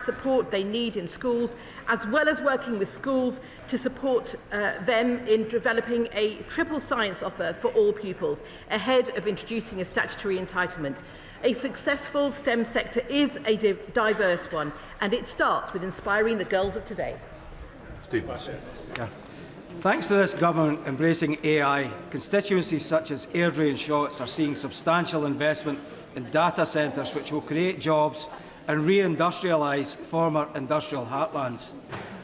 support they need in schools, as well as working with schools to support them in developing a triple science offer for all pupils, ahead of introducing a statutory entitlement. A successful STEM sector is a diverse one, and it starts with inspiring the girls of today. Thanks to this government embracing AI, constituencies such as Airdrie and Shotts are seeing substantial investment in data centres which will create jobs and re-industrialise former industrial heartlands.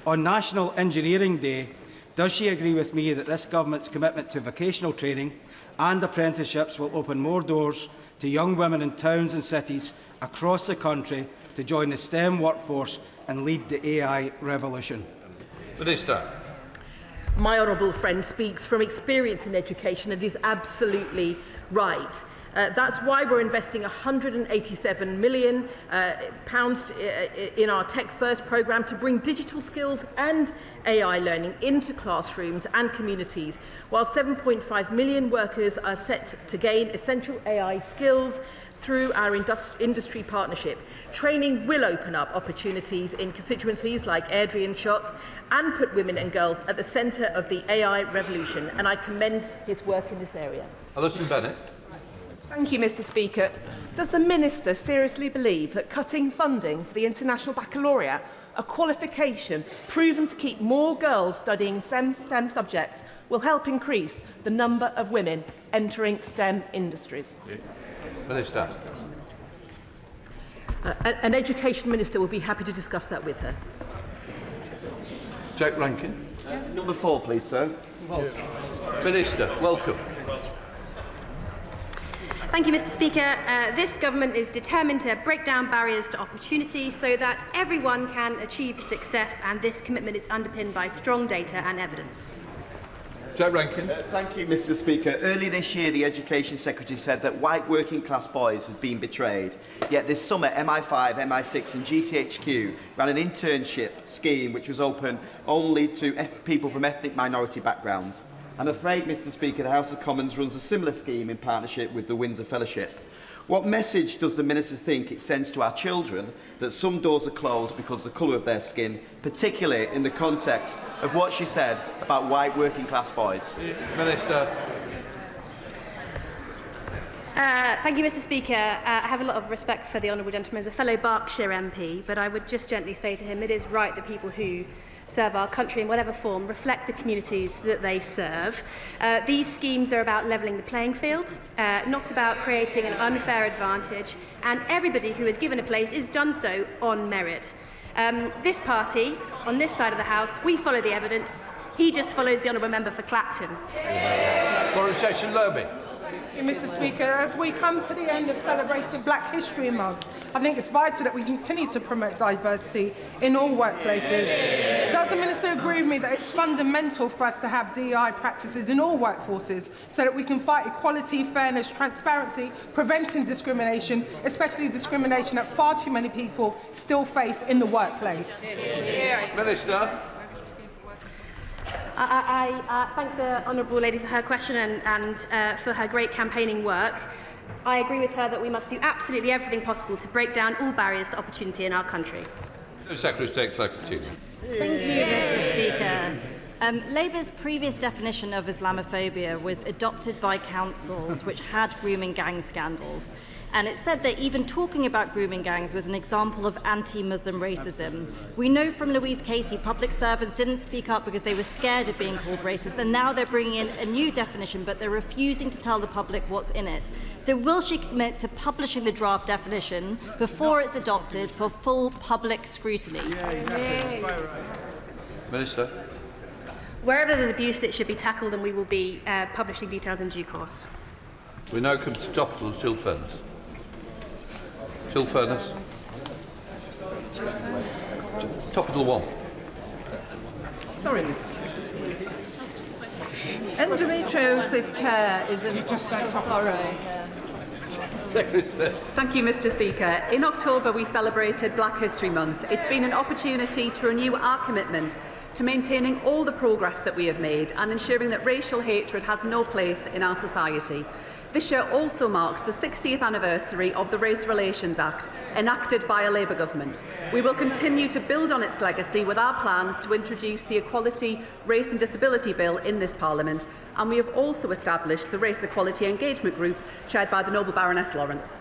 On National Engineering Day, does she agree with me that this government's commitment to vocational training and apprenticeships will open more doors to young women in towns and cities across the country to join the STEM workforce and lead the AI revolution? Minister. My honourable friend speaks from experience in education and is absolutely right. That's why we're investing £187 million in our Tech First programme to bring digital skills and AI learning into classrooms and communities, while 7.5 million workers are set to gain essential AI skills through our industry partnership. Training will open up opportunities in constituencies like Airdrie and Shotts and put women and girls at the centre of the AI revolution, and I commend his work in this area. Alison Bennett. Thank you, Mr. Speaker. Does the Minister seriously believe that cutting funding for the International Baccalaureate, a qualification proven to keep more girls studying STEM subjects, will help increase the number of women entering STEM industries? Minister. An Education Minister will be happy to discuss that with her. Jack Rankin. Number 4, please, sir. Minister, welcome. Thank you, Mr. Speaker. This government is determined to break down barriers to opportunity so that everyone can achieve success, and this commitment is underpinned by strong data and evidence. Jack Rankin. Thank you, Mr. Speaker. Earlier this year, the Education Secretary said that white working-class boys had been betrayed. Yet this summer, MI5, MI6 and GCHQ ran an internship scheme which was open only to people from ethnic minority backgrounds. I'm afraid, Mr. Speaker, the House of Commons runs a similar scheme in partnership with the Windsor Fellowship. What message does the Minister think it sends to our children that some doors are closed because of the colour of their skin, particularly in the context of what she said about white working-class boys? Minister. Thank you, Mr. Speaker. I have a lot of respect for the honourable gentleman as a fellow Berkshire MP, but I would just gently say to him it is right that people who serve our country in whatever form reflect the communities that they serve. These schemes are about levelling the playing field, not about creating an unfair advantage, and everybody who is given a place is done so on merit. This party, on this side of the House, we follow the evidence. He just follows the honourable member for Clacton. Foreign Session Lobby. Thank you, Mr. Speaker. As we come to the end of celebrating Black History Month, I think it's vital that we continue to promote diversity in all workplaces. Does the Minister agree with me that it's fundamental for us to have DEI practices in all workforces so that we can fight equality, fairness, transparency, preventing discrimination, especially discrimination that far too many people still face in the workplace? Minister. I thank the honourable lady for her question and for her great campaigning work. I agree with her that we must do absolutely everything possible to break down all barriers to opportunity in our country. Secretary of State Clerk. Thank you, Mr. Speaker. Labour's previous definition of Islamophobia was adopted by councils which had grooming gang scandals. And it said that even talking about grooming gangs was an example of anti-Muslim racism. We know from Louise Casey public servants didn't speak up because they were scared of being called racist, and now they're bringing in a new definition, but they're refusing to tell the public what's in it. So will she commit to publishing the draft definition before it's adopted for full public scrutiny? Minister. Wherever there's abuse, it should be tackled, and we will be publishing details in due course. We now come to topical and still fairness. Still fairness. Topical 1. Sorry, Mr. Endometriosis care is an... Thank you, Mr. Speaker. In October, we celebrated Black History Month. It's been an opportunity to renew our commitment to maintaining all the progress that we have made and ensuring that racial hatred has no place in our society. This year also marks the 60th anniversary of the Race Relations Act, enacted by a Labour government. We will continue to build on its legacy with our plans to introduce the Equality, Race and Disability Bill in this Parliament, and we have also established the Race Equality Engagement Group, chaired by the Noble Baroness Lawrence.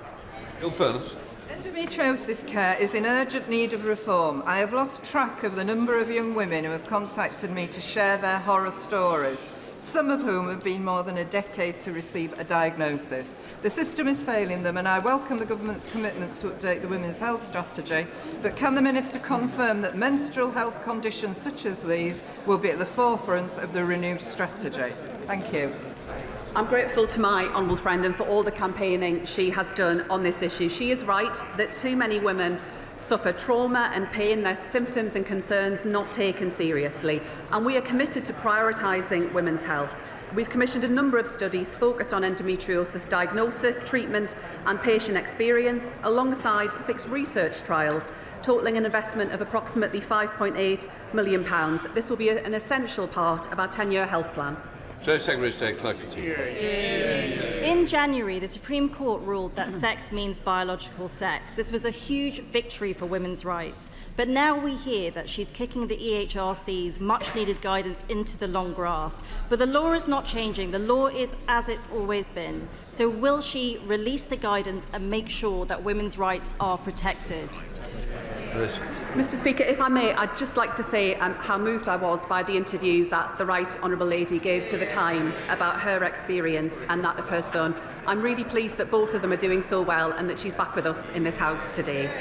Endometriosis care is in urgent need of reform. I have lost track of the number of young women who have contacted me to share their horror stories, some of whom have been more than a decade to receive a diagnosis. The system is failing them, and I welcome the government's commitment to update the women's health strategy, but can the Minister confirm that menstrual health conditions such as these will be at the forefront of the renewed strategy? Thank you. I'm grateful to my honourable friend and for all the campaigning she has done on this issue. She is right that too many women suffer trauma and pain, their symptoms and concerns not taken seriously, and we are committed to prioritising women's health. We've commissioned a number of studies focused on endometriosis diagnosis, treatment and patient experience, alongside 6 research trials totalling an investment of approximately £5.8 million. This will be an essential part of our 10-year health plan. Secretary of State, clerk continue. In January, the Supreme Court ruled that sex means biological sex. This was a huge victory for women's rights. But now we hear that she's kicking the EHRC's much-needed guidance into the long grass. But the law is not changing. The law is as it's always been. So will she release the guidance and make sure that women's rights are protected? Mr Speaker, if I may, I'd just like to say how moved I was by the interview that the Right Honourable Lady gave to The Times about her experience and that of her son. I'm really pleased that both of them are doing so well and that she's back with us in this House today.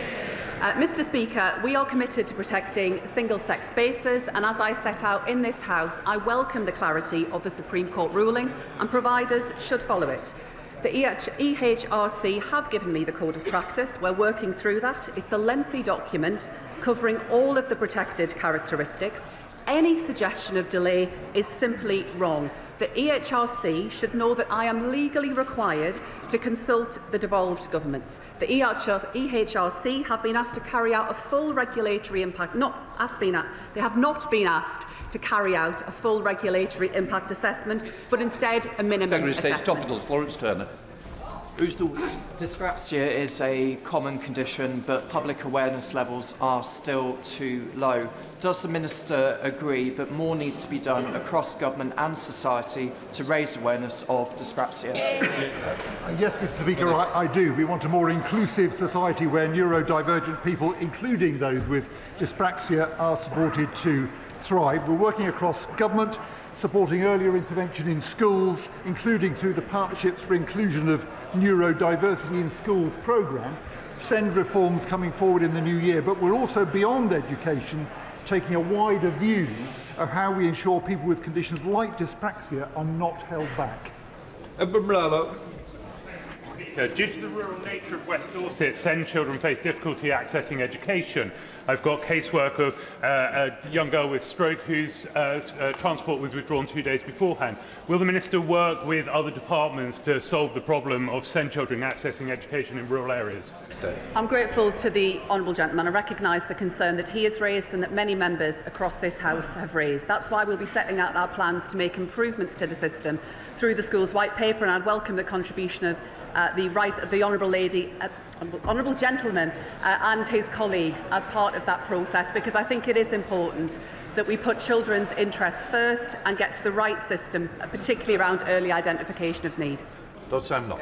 Mr Speaker, we are committed to protecting single-sex spaces, and as I set out in this House, I welcome the clarity of the Supreme Court ruling, and providers should follow it. The EHRC have given me the Code of Practice. We're working through that. It's a lengthy document covering all of the protected characteristics. Any suggestion of delay is simply wrong. The EHRC should know that I am legally required to consult the devolved governments. The EHRC have been asked to carry out a full regulatory impact, they have not been asked to carry out a full regulatory impact assessment, but instead a minimum assessment. Secretary of State, Topicals, Lawrence Turner. Dyspraxia is a common condition, but public awareness levels are still too low. Does the Minister agree that more needs to be done across government and society to raise awareness of dyspraxia? Yes, Mr Speaker, I do. We want a more inclusive society where neurodivergent people, including those with dyspraxia, are supported to thrive. We're working across government, supporting earlier intervention in schools, including through the Partnerships for Inclusion of Neurodiversity in Schools programme, SEND reforms coming forward in the new year, but we're also beyond education, taking a wider view of how we ensure people with conditions like dyspraxia are not held back. Due to the rural nature of West Dorset, SEND children face difficulty accessing education. I've got casework of a young girl with stroke whose transport was withdrawn 2 days beforehand. Will the Minister work with other departments to solve the problem of SEND children accessing education in rural areas? I'm grateful to the honourable gentleman. I recognise the concern that he has raised and that many members across this House have raised. That's why we'll be setting out our plans to make improvements to the system through the Schools White Paper, and I'd welcome the contribution of the honourable gentleman and his colleagues as part of that process, because I think it is important that we put children's interests first and get to the right system, particularly around early identification of need. Dr. Sam Knott.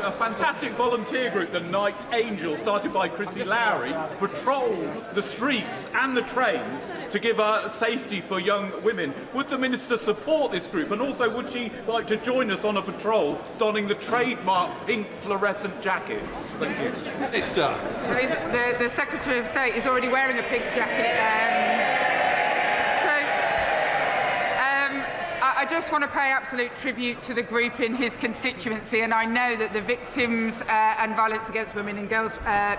A fantastic volunteer group, the Night Angels, started by Chrissy Lowry, patrol the streets and the trains to give safety for young women. Would the Minister support this group, and also would she like to join us on a patrol donning the trademark pink fluorescent jackets? Thank you. Minister. The Secretary of State is already wearing a pink jacket. I just want to pay absolute tribute to the group in his constituency, and I know that the Victims and Violence Against Women and Girls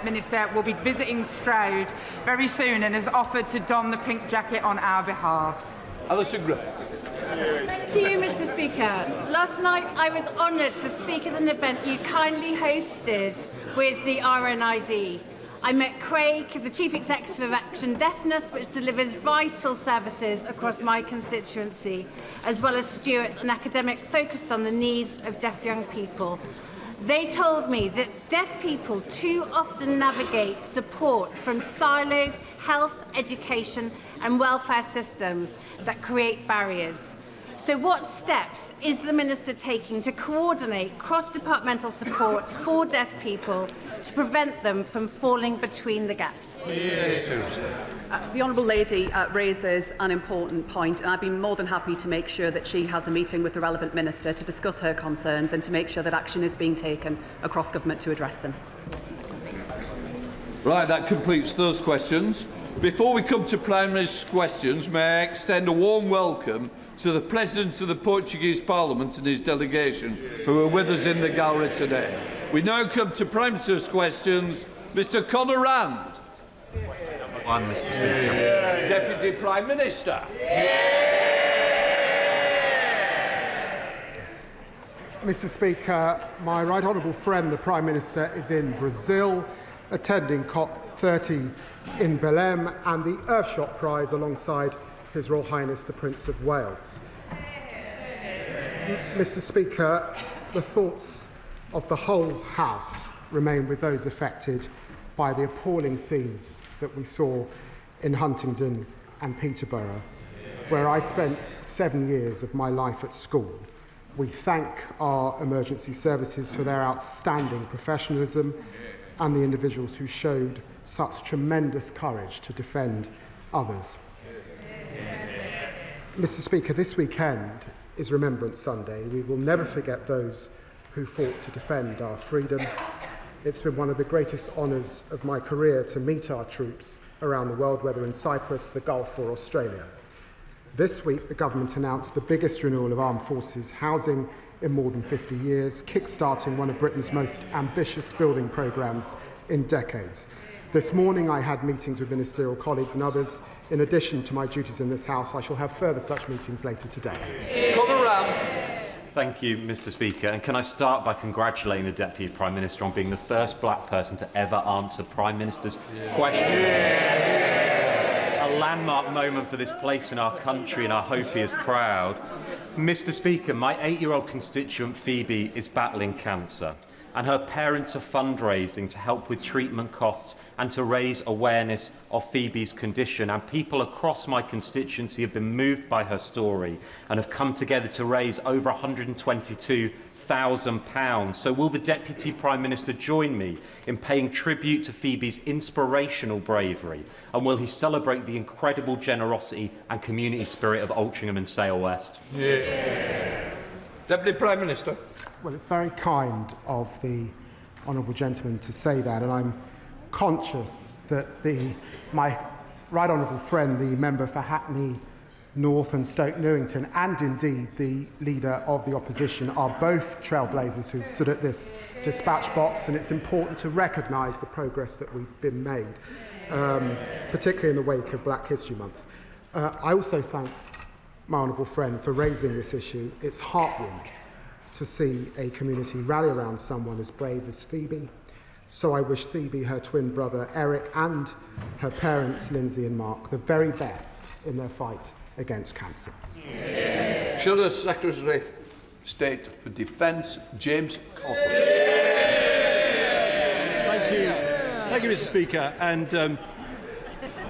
Minister will be visiting Stroud very soon and has offered to don the pink jacket on our behalves. Alison Gray. Thank you, Mr Speaker. Last night I was honoured to speak at an event you kindly hosted with the RNID. I met Craig, the Chief Executive of Action Deafness, which delivers vital services across my constituency, as well as Stuart, an academic focused on the needs of deaf young people. They told me that deaf people too often navigate support from siloed health, education and welfare systems that create barriers. So what steps is the Minister taking to coordinate cross-departmental support for deaf people to prevent them from falling between the gaps? The Honourable Lady raises an important point, and I'd be more than happy to make sure that she has a meeting with the relevant Minister to discuss her concerns and to make sure that action is being taken across government to address them. Right, that completes those questions. Before we come to Prime Minister's questions, may I extend a warm welcome to the President of the Portuguese Parliament and his delegation, who are with us in the gallery today. We now come to Prime Minister's questions. Mr Conor Rand. One, Mr Speaker. Deputy Prime Minister. Mr Speaker, my right honourable friend, the Prime Minister, is in Brazil, attending COP30 in Belém and the Earthshot Prize alongside His Royal Highness the Prince of Wales. Mr Speaker, the thoughts of the whole House remain with those affected by the appalling scenes that we saw in Huntingdon and Peterborough, where I spent 7 years of my life at school. We thank our emergency services for their outstanding professionalism and the individuals who showed such tremendous courage to defend others. Mr Speaker, this weekend is Remembrance Sunday. We will never forget those who fought to defend our freedom. It's been one of the greatest honours of my career to meet our troops around the world, whether in Cyprus, the Gulf or Australia. This week, the government announced the biggest renewal of armed forces housing in more than 50 years, kick-starting one of Britain's most ambitious building programmes in decades. This morning, I had meetings with ministerial colleagues and others. In addition to my duties in this House, I shall have further such meetings later today. Thank you, Mr Speaker. And can I start by congratulating the Deputy Prime Minister on being the first black person to ever answer Prime Minister's question. A landmark moment for this place in our country, and I hope he is proud. Mr Speaker, my 8-year-old constituent Phoebe is battling cancer, and her parents are fundraising to help with treatment costs and to raise awareness of Phoebe's condition. And people across my constituency have been moved by her story and have come together to raise over £122,000. So will the Deputy Prime Minister join me in paying tribute to Phoebe's inspirational bravery? And will he celebrate the incredible generosity and community spirit of Altrincham and Sale West? Deputy Prime Minister. Well, it's very kind of the honourable gentleman to say that, and I'm conscious that my right honourable friend, the member for Hackney North and Stoke Newington, and indeed the leader of the opposition, are both trailblazers who've stood at this dispatch box, and it's important to recognise the progress that we've been made, particularly in the wake of Black History Month. I also thank my honourable friend for raising this issue. It's heartwarming to see a community rally around someone as brave as Phoebe. So I wish Phoebe, her twin brother Eric, and her parents Lindsay and Mark the very best in their fight against cancer. Shall the Secretary of State for Defence, James Coughlin. Thank you, Mr Speaker. And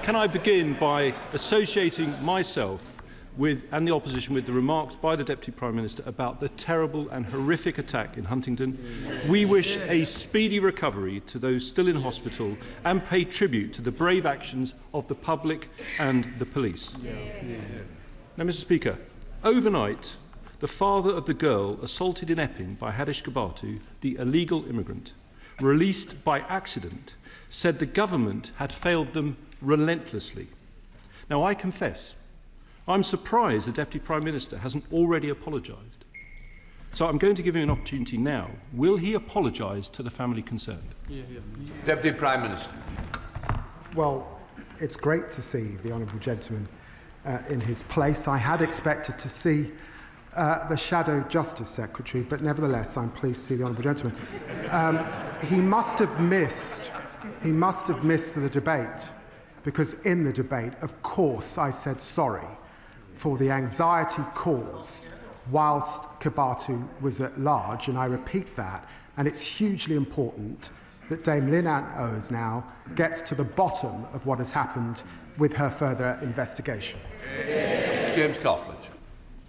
can I begin by associating myself and the opposition with the remarks by the Deputy Prime Minister about the terrible and horrific attack in Huntingdon. We wish a speedy recovery to those still in hospital and pay tribute to the brave actions of the public and the police. Now, Mr Speaker, overnight, the father of the girl assaulted in Epping by Hadish Gabatu, the illegal immigrant, released by accident, said the government had failed them relentlessly. Now, I confess, I'm surprised the Deputy Prime Minister hasn't already apologised. So I'm going to give him an opportunity now. Will he apologise to the family concerned? Deputy Prime Minister. Well, it's great to see the honourable gentleman in his place. I had expected to see the Shadow Justice Secretary, but nevertheless I'm pleased to see the honourable gentleman. He must have missed He must have missed the debate, because in the debate, of course, I said sorry for the anxiety caused whilst Kibatu was at large, and I repeat that, and it's hugely important that Dame Lynn Ann Owens now gets to the bottom of what has happened with her further investigation. James Cartledge.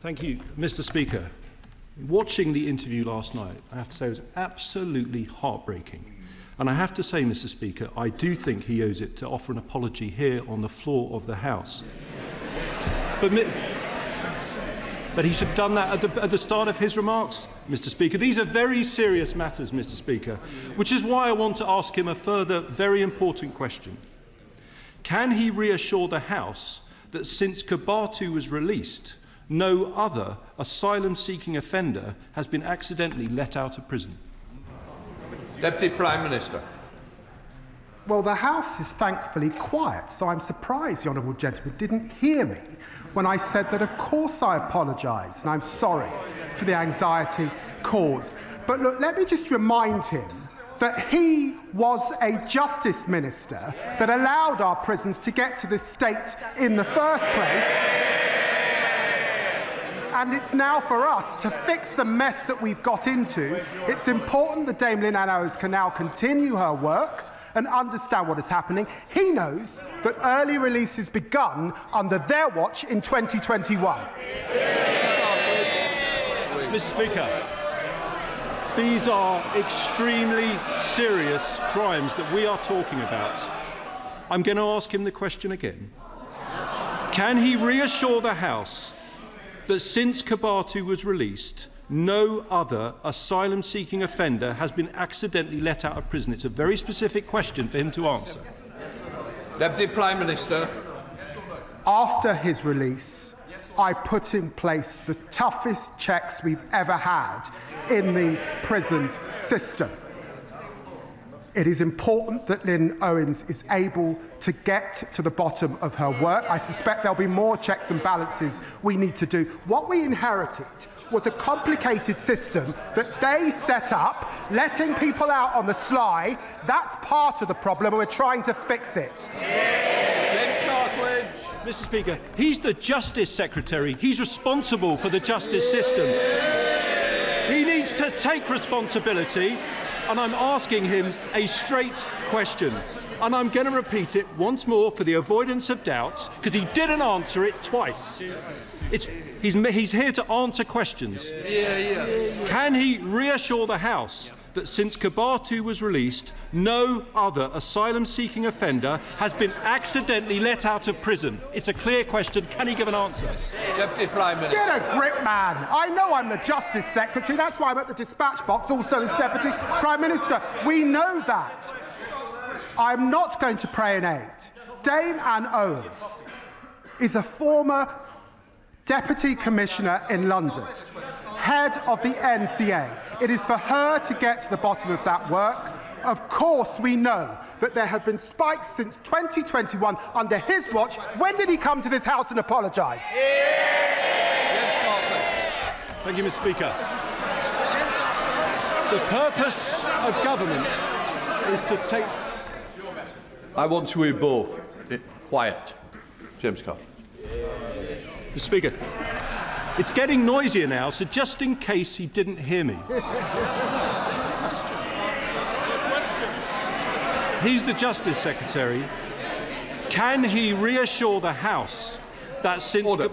Thank you, Mr. Speaker. Watching the interview last night, I have to say it was absolutely heartbreaking. And I have to say, Mr. Speaker, I do think he owes it to offer an apology here on the floor of the House. But he should have done that at the start of his remarks, Mr. Speaker. These are very serious matters, Mr. Speaker, which is why I want to ask him a further very important question. Can he reassure the House that since Kibatu was released, no other asylum-seeking offender has been accidentally let out of prison? Deputy Prime Minister. Well, the House is thankfully quiet, so I'm surprised the honourable gentleman didn't hear me when I said that of course I apologise and I'm sorry for the anxiety caused. But look, let me just remind him that he was a justice minister that allowed our prisons to get to this state in the first place. And it's now for us to fix the mess that we've got into. It's important that Dame Lynn Ann Owens can now continue her work and understand what is happening. He knows that early release has begun under their watch in 2021. Mr. Speaker, these are extremely serious crimes that we are talking about. I'm going to ask him the question again. Can he reassure the House that since Kibatu was released, no other asylum-seeking offender has been accidentally let out of prison? It's a very specific question for him to answer. Deputy Prime Minister. After his release, I put in place the toughest checks we've ever had in the prison system. It is important that Lynn Owens is able to get to the bottom of her work. I suspect there'll be more checks and balances we need to do. What we inherited was a complicated system that they set up, letting people out on the sly. That's part of the problem, and we're trying to fix it. James Cartledge. Mr. Speaker, he's the Justice Secretary. He's responsible for the justice system. He needs to take responsibility, and I'm asking him a straight question. And I'm going to repeat it once more for the avoidance of doubt, because he didn't answer it twice. He's here to answer questions. Can he reassure the House that since Kibatu was released, no other asylum-seeking offender has been accidentally let out of prison? It's a clear question. Can he give an answer? Deputy Prime Minister. Get a grip, man. I know I'm the Justice Secretary. That's why I'm at the dispatch box, also as Deputy Prime Minister. We know that. I'm not going to pray in aid. Dame Ann Owens is a former Deputy Commissioner in London, head of the NCA. It is for her to get to the bottom of that work. Of course, we know that there have been spikes since 2021 under his watch. When did he come to this House and apologise? Thank you, Mr. Speaker. The purpose of government is to take... I want to hear both. Quiet. James Cartledge. Mr. Speaker, it's getting noisier now, so just in case he didn't hear me. He's the Justice Secretary. Can he reassure the House that since... Order.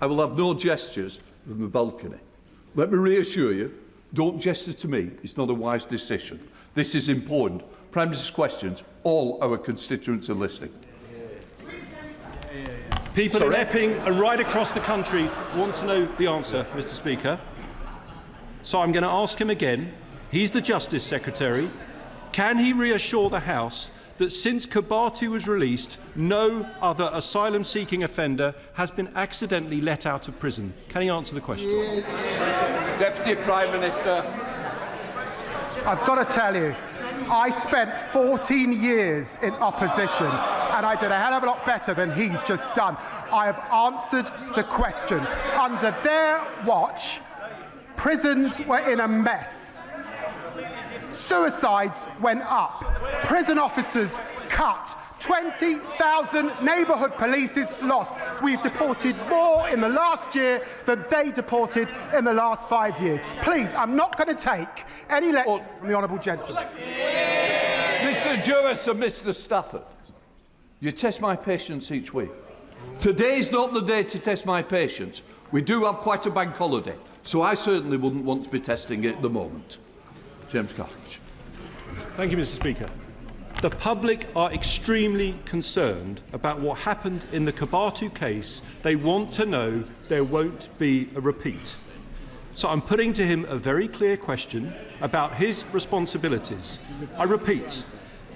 I will have no gestures from the balcony. Let me reassure you, don't gesture to me. It's not a wise decision. This is important. Prime Minister's questions, all our constituents are listening. People in Epping and right across the country want to know the answer, Mr. Speaker. So I'm going to ask him again. He's the Justice Secretary. Can he reassure the House that since Kibatu was released, no other asylum-seeking offender has been accidentally let out of prison? Can he answer the question? Deputy Prime Minister. I've got to tell you, I spent 14 years in opposition, and I did a hell of a lot better than he's just done. I have answered the question. Under their watch, prisons were in a mess. Suicides went up. Prison officers cut. 20,000 neighbourhood polices lost. We've deported more in the last year than they deported in the last 5 years. Please, I'm not going to take any lecture from the honourable gentleman. Mr. Jewis and Mr. Stafford, you test my patience each week. Today's not the day to test my patience. We do have quite a bank holiday, so I certainly wouldn't want to be testing it at the moment. James Cartledge. Thank you, Mr. Speaker. The public are extremely concerned about what happened in the COP30 case. They want to know there won't be a repeat. So I'm putting to him a very clear question about his responsibilities. I repeat,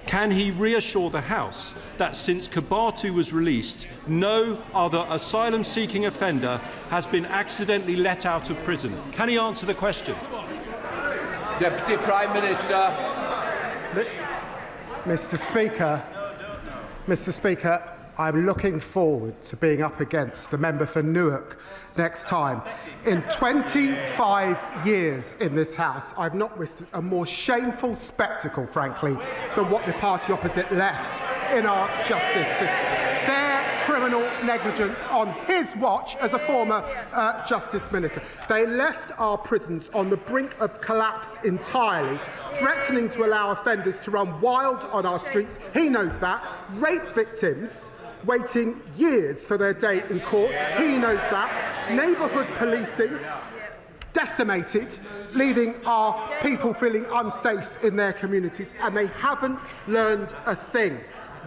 can he reassure the House that since COP30 was released, no other asylum-seeking offender has been accidentally let out of prison? Can he answer the question? Deputy Prime Minister. Mr. Speaker, I'm looking forward to being up against the member for Newark next time. In 25 years in this House, I've not witnessed a more shameful spectacle, frankly, than what the party opposite left in our justice system. Their criminal negligence on his watch as a former Justice Minister. They left our prisons on the brink of collapse entirely, threatening to allow offenders to run wild on our streets. He knows that. Rape victims waiting years for their day in court. He knows that. Neighbourhood policing decimated, leaving our people feeling unsafe in their communities, and they haven't learned a thing.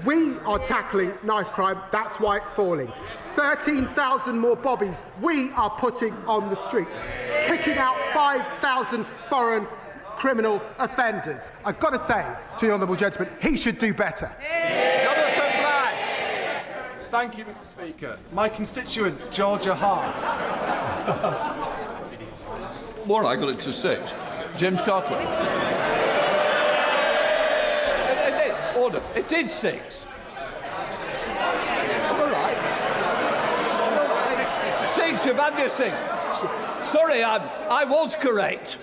We are tackling knife crime, that's why it's falling. 13,000 more bobbies we are putting on the streets, kicking out 5,000 foreign criminal offenders. I've got to say to the honourable gentleman, he should do better. Thank you, Mr. Speaker. My constituent, Georgia Hart. More, I got it to 6. James Cartledge. Order. It is 6. All right. 6. You've had your 6. Sorry, I was correct.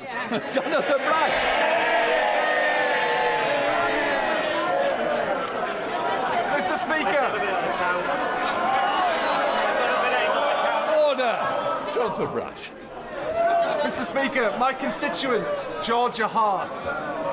Jonathan Brash. Mr. Speaker. Order. Jonathan Brash. Mr. Speaker, my constituent, Georgia Hart,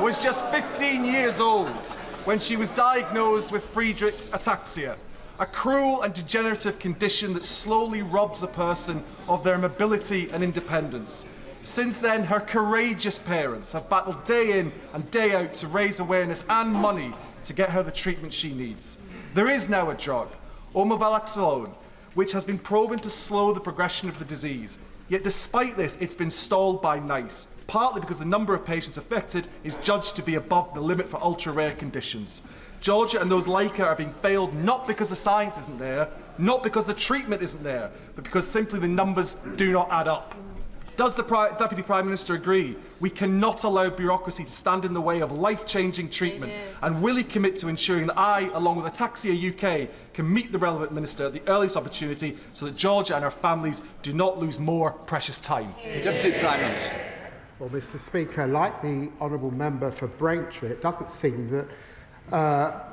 was just 15 years old when she was diagnosed with Friedreich's ataxia, a cruel and degenerative condition that slowly robs a person of their mobility and independence. Since then, her courageous parents have battled day in and day out to raise awareness and money to get her the treatment she needs. There is now a drug, omavalaxolone, which has been proven to slow the progression of the disease. Yet despite this, it's been stalled by NICE, partly because the number of patients affected is judged to be above the limit for ultra-rare conditions. Georgia and those like her are being failed not because the science isn't there, not because the treatment isn't there, but because simply the numbers do not add up. Does the Deputy Prime Minister agree we cannot allow bureaucracy to stand in the way of life-changing treatment? And will he commit to ensuring that I, along with Ataxia UK, can meet the relevant minister at the earliest opportunity so that Georgia and her families do not lose more precious time? Deputy Prime Minister. Well, Mr. Speaker, like the honourable member for Braintree, it doesn't seem that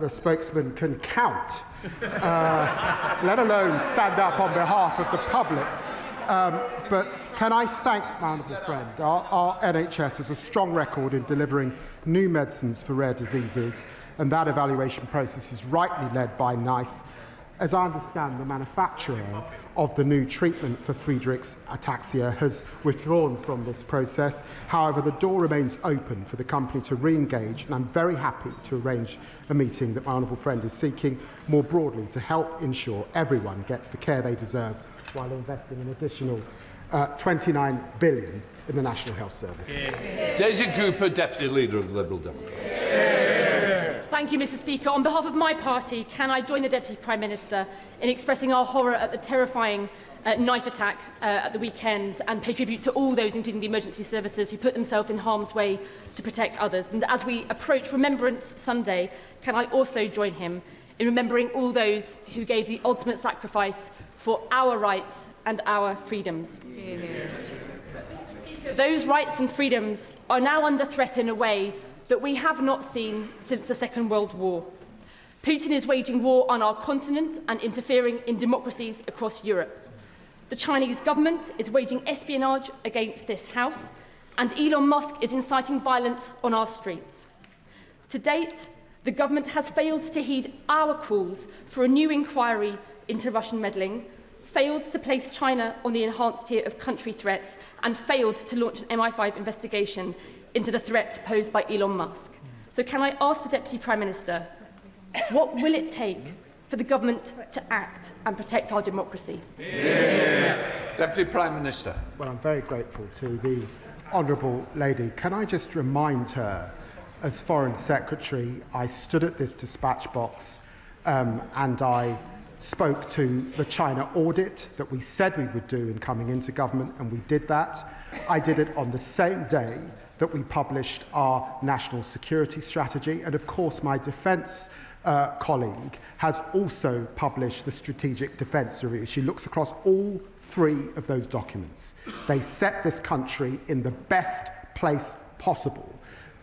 the spokesman can count, let alone stand up on behalf of the public. But can I thank my honourable friend? Our NHS has a strong record in delivering new medicines for rare diseases, and that evaluation process is rightly led by NICE. As I understand, the manufacturer of the new treatment for Friedreich's ataxia has withdrawn from this process. However, the door remains open for the company to re-engage, and I'm very happy to arrange a meeting that my honourable friend is seeking more broadly to help ensure everyone gets the care they deserve while investing an additional £29 billion in the National Health Service. Daisy Cooper, Deputy Leader of the Liberal Democrats. Thank you, Mr. Speaker. On behalf of my party, can I join the Deputy Prime Minister in expressing our horror at the terrifying knife attack at the weekend and pay tribute to all those, including the emergency services, who put themselves in harm's way to protect others. And as we approach Remembrance Sunday, can I also join him in remembering all those who gave the ultimate sacrifice for our rights and our freedoms. Those rights and freedoms are now under threat in a way that we have not seen since the Second World War. Putin is waging war on our continent and interfering in democracies across Europe. The Chinese government is waging espionage against this House, and Elon Musk is inciting violence on our streets. To date, the government has failed to heed our calls for a new inquiry into Russian meddling, failed to place China on the enhanced tier of country threats, and failed to launch an MI5 investigation into the threat posed by Elon Musk. So can I ask the Deputy Prime Minister, what will it take for the government to act and protect our democracy? Deputy Prime Minister. Well, I'm very grateful to the honourable lady. Can I just remind her, as Foreign Secretary, I stood at this dispatch box and I spoke to the China audit that we said we would do in coming into government, and we did that. I did it on the same day that we published our national security strategy, and of course my defence colleague has also published the Strategic Defence Review. She looks across all three of those documents. They set this country in the best place possible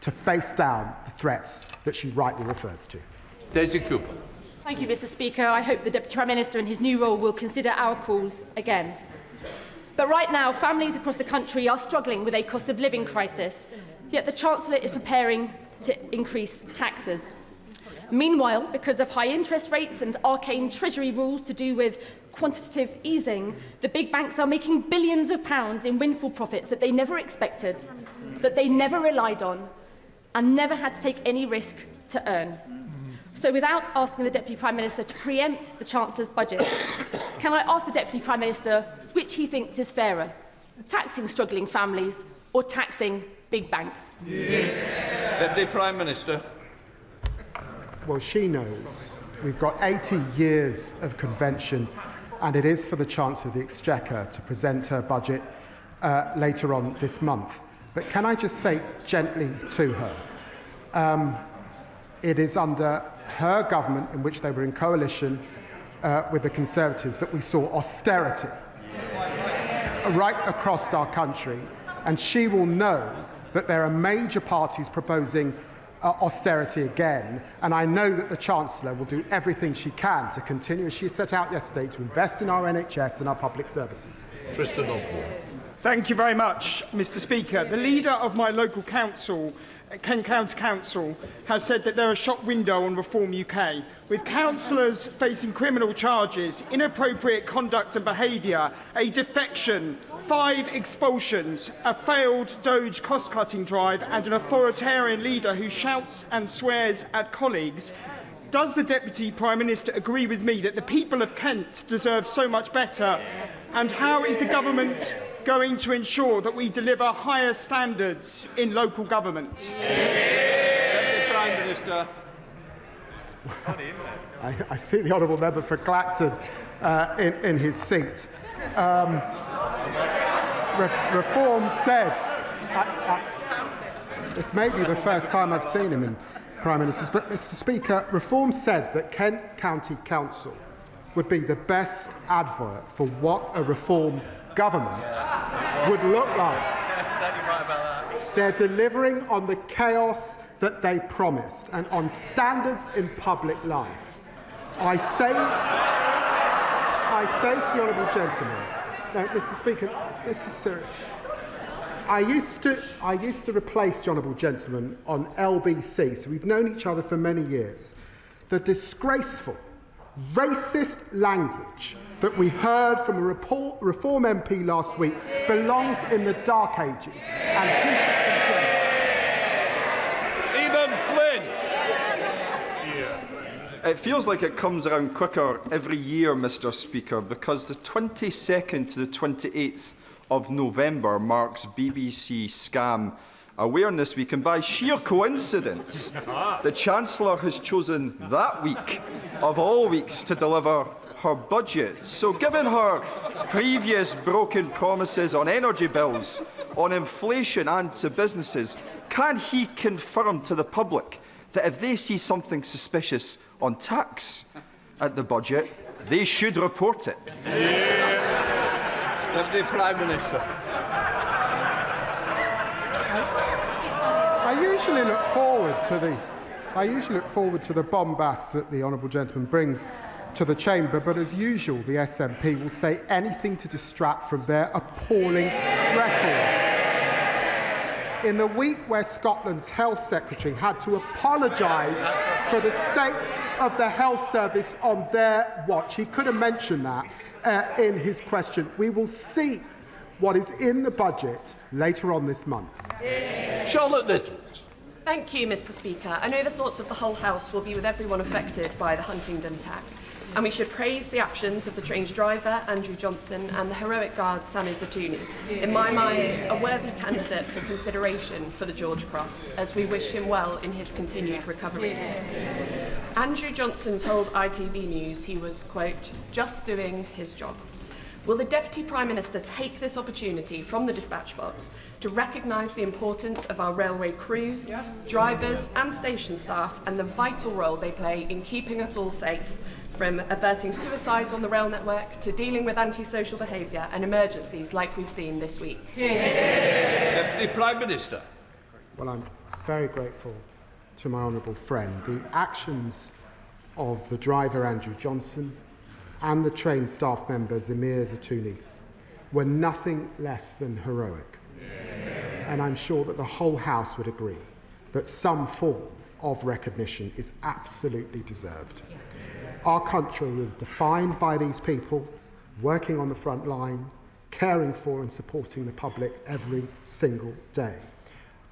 to face down the threats that she rightly refers to. Daisy Cooper. Thank you, Mr. Speaker. I hope the Deputy Prime Minister in his new role will consider our calls again. But right now, families across the country are struggling with a cost of living crisis, yet the Chancellor is preparing to increase taxes. Meanwhile, because of high interest rates and arcane Treasury rules to do with quantitative easing, the big banks are making billions of pounds in windfall profits that they never expected, that they never relied on, and never had to take any risk to earn. So without asking the Deputy Prime Minister to preempt the Chancellor's budget, can I ask the Deputy Prime Minister which he thinks is fairer, taxing struggling families or taxing big banks? Deputy Prime Minister. Well, she knows we've got 80 years of convention, and it is for the Chancellor of the Exchequer to present her budget later on this month. But can I just say gently to her, it is under her government, in which they were in coalition with the Conservatives, that we saw austerity right across our country, and she will know that there are major parties proposing austerity again, and I know that the Chancellor will do everything she can to continue, as she set out yesterday, to invest in our NHS and our public services. Tristan Osborne. Thank you very much, Mr. Speaker. The leader of my local council, Kent County Council, has said that they're a shop window on Reform UK, with councillors facing criminal charges, inappropriate conduct and behaviour, a defection, 5 expulsions, a failed Doge cost-cutting drive and an authoritarian leader who shouts and swears at colleagues. Does the Deputy Prime Minister agree with me that the people of Kent deserve so much better? And how is the government going to ensure that we deliver higher standards in local government? Deputy Prime Minister. I see the honourable member for Clacton in his seat. Reform said, this may be the first time I've seen him in Prime Ministers, but Mr. Speaker, Reform said that Kent County Council would be the best advert for what a Reform government would look like. They're delivering on the chaos that they promised and on standards in public life. I say to the honourable gentleman, no, Mr. Speaker, this is serious. I used to replace the honourable gentleman on LBC, so we've known each other for many years. The disgraceful, racist language that we heard from a Reform MP last week belongs in the dark ages. And Eben Flynn. It feels like it comes around quicker every year, Mr. Speaker, because the 22nd to the 28th of November marks BBC Scam Awareness Week, and by sheer coincidence, the Chancellor has chosen that week of all weeks to deliver her budget. So given her previous broken promises on energy bills, on inflation and to businesses, can he confirm to the public that if they see something suspicious on tax at the budget, they should report it? Deputy Prime Minister. Are you usually look forward to the bombast that the honourable gentleman brings to the chamber, but as usual, the SNP will say anything to distract from their appalling record. In the week where Scotland's Health Secretary had to apologise for the state of the health service on their watch, he could have mentioned that in his question. We will see what is in the budget later on this month. Charlotte Little. Thank you, Mr. Speaker. I know the thoughts of the whole House will be with everyone affected by the Huntingdon attack, and we should praise the actions of the train's driver, Andrew Johnson, and the heroic guard, Sami Zatuni. In my mind, a worthy candidate for consideration for the George Cross, as we wish him well in his continued recovery. Andrew Johnson told ITV News he was, quote, just doing his job. Will the Deputy Prime Minister take this opportunity from the dispatch box to recognise the importance of our railway crews, drivers and station staff and the vital role they play in keeping us all safe, from averting suicides on the rail network to dealing with antisocial behaviour and emergencies like we've seen this week? Deputy Prime Minister. Well, I'm very grateful to my honourable friend. The actions of the driver, Andrew Johnson, and the train staff member, Sami Zatuni, were nothing less than heroic. And I'm sure that the whole House would agree that some form of recognition is absolutely deserved. Our country is defined by these people working on the front line, caring for and supporting the public every single day.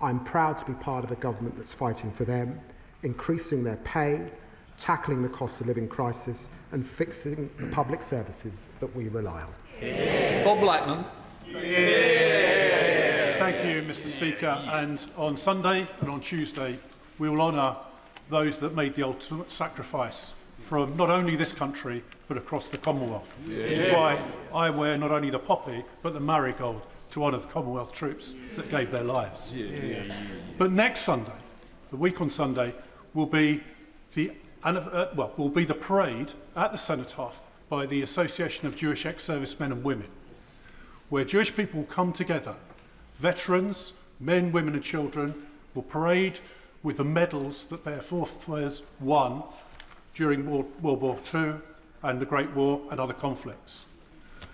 I'm proud to be part of a government that's fighting for them, increasing their pay, tackling the cost of living crisis and fixing the public services that we rely on. Bob Blackman. Thank you, Mr. Speaker. And on Sunday and on Tuesday, we will honour those that made the ultimate sacrifice from not only this country, but across the Commonwealth. Which is why I wear not only the poppy, but the marigold to honour the Commonwealth troops that gave their lives. But next Sunday, the week on Sunday, will be the parade at the Cenotaph by the Association of Jewish Ex-Servicemen and Women, where Jewish people will come together. Veterans, men, women and children will parade with the medals that their forefathers won during World War II and the Great War and other conflicts.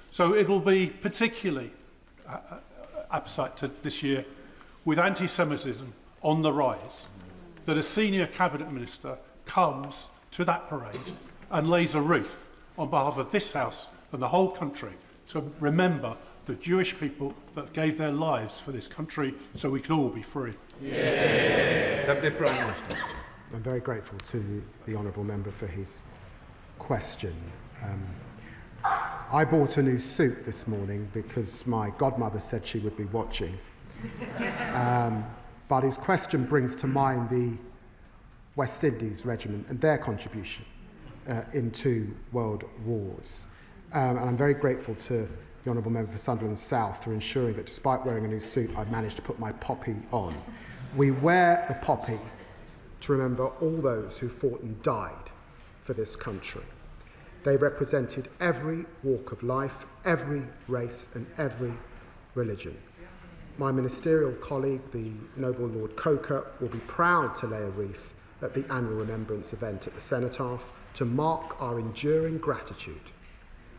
So it will be particularly apposite to this year, with anti-Semitism on the rise, that a senior cabinet minister comes to that parade and lays a wreath on behalf of this House and the whole country to remember the Jewish people that gave their lives for this country so we could all be free. Deputy Prime Minister. I'm very grateful to the honourable member for his question. I bought a new suit this morning because my godmother said she would be watching. But his question brings to mind the West Indies Regiment and their contribution in 2 world wars. And I'm very grateful to the honourable member for Sunderland South for ensuring that despite wearing a new suit, I managed to put my poppy on. We wear the poppy to remember all those who fought and died for this country. They represented every walk of life, every race and every religion. My ministerial colleague, the Noble Lord Coker, will be proud to lay a wreath at the annual remembrance event at the Cenotaph to mark our enduring gratitude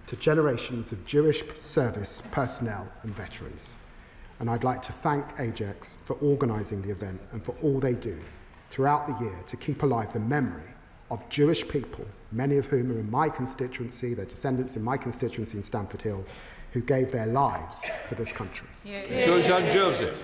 to generations of Jewish service personnel and veterans. And I'd like to thank Ajax for organising the event and for all they do throughout the year to keep alive the memory of Jewish people, many of whom are in my constituency, their descendants in my constituency in Stamford Hill, who gave their lives for this country. Jean Joseph.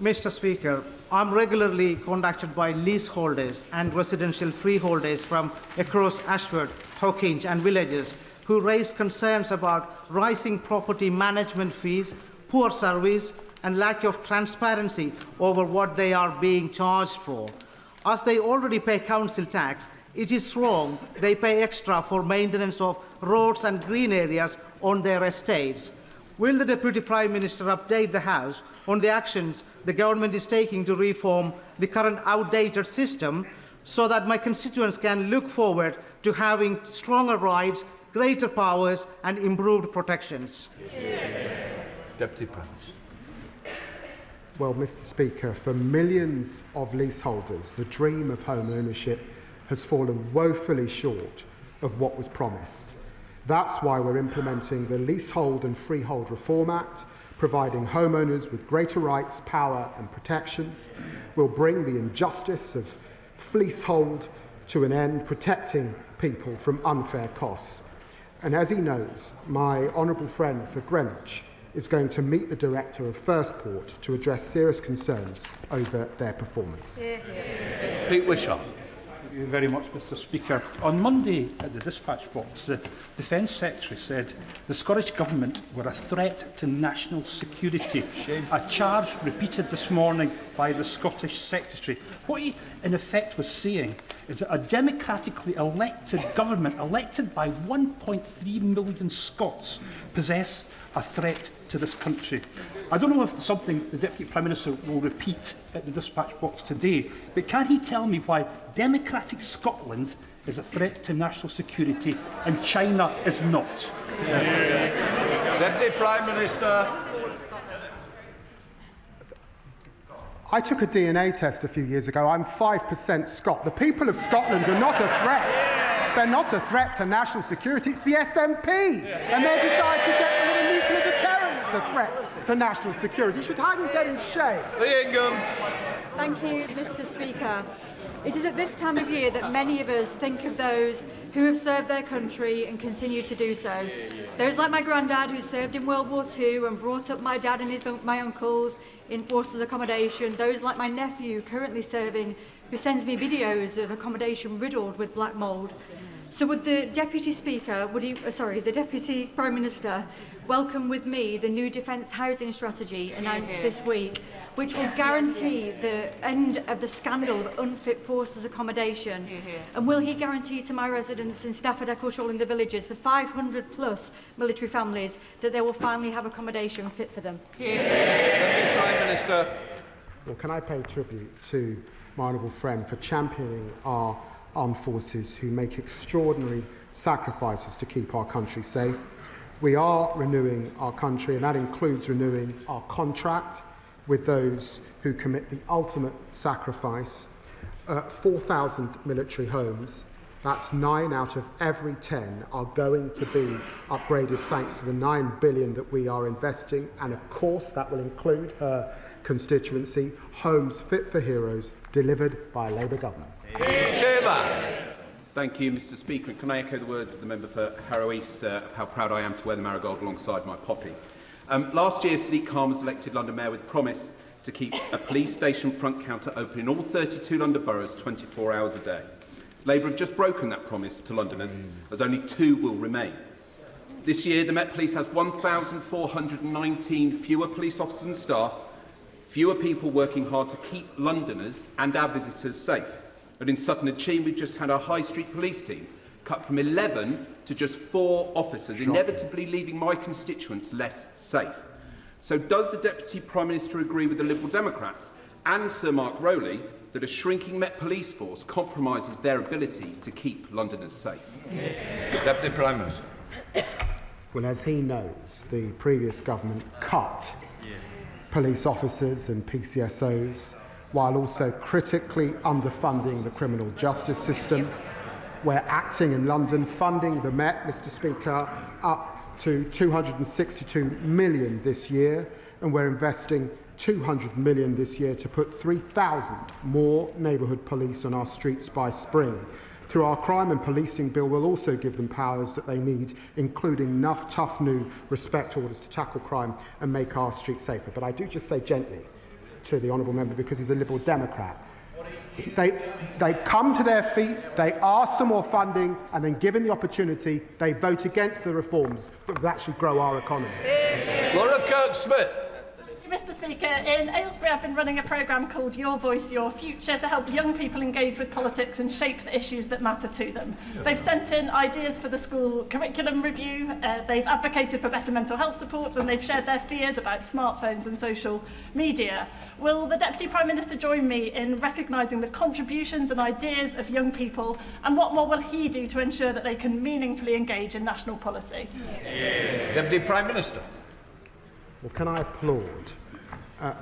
Mr. Speaker, I'm regularly contacted by leaseholders and residential freeholders from across Ashford, Hawkinge and villages who raise concerns about rising property management fees, poor service and lack of transparency over what they are being charged for. As they already pay council tax, it is wrong they pay extra for maintenance of roads and green areas on their estates. Will the Deputy Prime Minister update the House on the actions the government is taking to reform the current outdated system so that my constituents can look forward to having stronger rights, greater powers and improved protections? Deputy Prime Minister. Well, Mr. Speaker, for millions of leaseholders, the dream of home ownership has fallen woefully short of what was promised. That's why we're implementing the Leasehold and Freehold Reform Act, providing homeowners with greater rights, power and protections. We'll bring the injustice of fleasehold to an end, protecting people from unfair costs. And as he knows, my honourable friend for Greenwich is going to meet the director of First Port to address serious concerns over their performance. Pete Wishaw. Thank you very much, Mr. Speaker. On Monday at the dispatch box, the Defence Secretary said the Scottish Government were a threat to national security. A charge repeated this morning by the Scottish Secretary. What he, in effect, was saying is that a democratically elected government, elected by 1.3 million Scots, possess a threat to this country. I don't know if it's something the Deputy Prime Minister will repeat at the dispatch box today, but can he tell me why democratic Scotland is a threat to national security and China is not? Deputy Prime Minister. I took a DNA test a few years ago. I'm 5% Scot. The people of Scotland are not a threat. They're not a threat to national security. It's the SNP. And their desire to get rid of nuclear deterrent is a threat to national security. You should hide his head in shame. Lee Ingham. Thank you, Mr. Speaker. It is at this time of year that many of us think of those who have served their country and continue to do so. Those like my granddad, who served in World War II and brought up my dad and my uncles in forces accommodation. Those like my nephew, currently serving, who sends me videos of accommodation riddled with black mould. So would the Deputy Speaker, the Deputy Prime Minister, welcome with me the new Defence Housing Strategy announced this week, which will guarantee the end of the scandal of unfit forces accommodation? And will he guarantee to my residents in Stafford, Eccleshall and the villages, the 500+ military families, that they will finally have accommodation fit for them? Prime Minister. Well, can I pay tribute to my honourable friend for championing our armed forces who make extraordinary sacrifices to keep our country safe. We are renewing our country, and that includes renewing our contract with those who commit the ultimate sacrifice. 4,000 military homes, that's 9 out of every 10, are going to be upgraded thanks to the $9 billion that we are investing, and of course that will include her constituency, homes fit for heroes, delivered by a Labour government. Thank you, Mr. Speaker. And can I echo the words of the member for Harrow East of how proud I am to wear the marigold alongside my poppy. Last year, Sadiq Khan was elected London Mayor with a promise to keep a police station front counter open in all 32 London boroughs 24 hours a day. Labour have just broken that promise to Londoners, as only 2 will remain. This year, the Met Police has 1,419 fewer police officers and staff, fewer people working hard to keep Londoners and our visitors safe. And in Sutton-on-Sea, we've just had our High Street police team cut from 11 to just 4 officers, inevitably leaving my constituents less safe. So does the Deputy Prime Minister agree with the Liberal Democrats and Sir Mark Rowley that a shrinking Met Police force compromises their ability to keep Londoners safe? Deputy Prime Minister. Well, as he knows, the previous government cut police officers and PCSOs while also critically underfunding the criminal justice system. We're acting in London, funding the Met, Mr. Speaker, up to £262 million this year, and we're investing £200 million this year to put 3,000 more neighbourhood police on our streets by spring. Through our crime and policing bill, we'll also give them powers that they need, including enough tough new respect orders to tackle crime and make our streets safer. But I do just say gently to the honourable member, because he's a Liberal Democrat, they come to their feet, they ask for more funding, and then given the opportunity, they vote against the reforms that will actually grow our economy. Laura Kirk-Smith. Mr. Speaker, in Aylesbury I've been running a programme called Your Voice, Your Future to help young people engage with politics and shape the issues that matter to them. They've sent in ideas for the school curriculum review, they've advocated for better mental health support, and they've shared their fears about smartphones and social media. Will the Deputy Prime Minister join me in recognising the contributions and ideas of young people, and what more will he do to ensure that they can meaningfully engage in national policy? Deputy Prime Minister. Well, can I applaud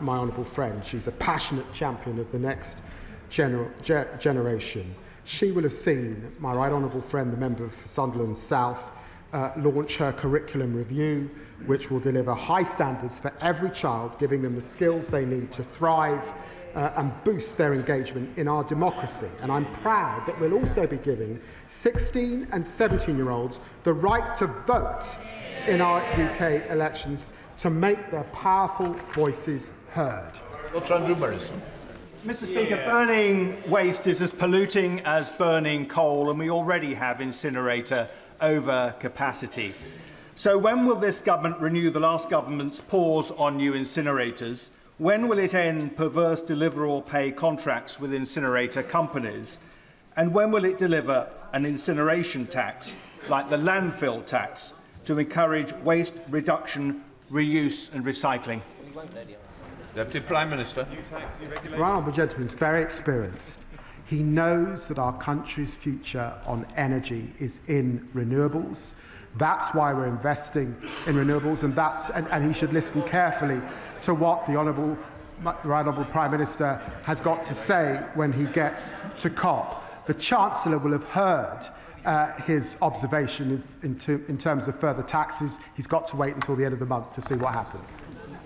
my honourable friend. She's a passionate champion of the next generation. She will have seen my right honourable friend, the member for Sunderland South, launch her curriculum review, which will deliver high standards for every child, giving them the skills they need to thrive and boost their engagement in our democracy. And I'm proud that we'll also be giving 16 and 17-year-olds the right to vote in our UK elections to make their powerful voices heard. Mr. Speaker, burning waste is as polluting as burning coal, and we already have incinerator overcapacity. So when will this government renew the last government's pause on new incinerators? When will it end perverse deliver or pay contracts with incinerator companies? And when will it deliver an incineration tax, like the landfill tax, to encourage waste reduction, reuse and recycling? Deputy Prime Minister. The honourable gentleman is very experienced. He knows that our country's future on energy is in renewables. That's why we're investing in renewables, and he should listen carefully to what the Right Honourable Prime Minister has got to say when he gets to COP. The Chancellor will have heard his observation in terms of further taxes. He's got to wait until the end of the month to see what happens.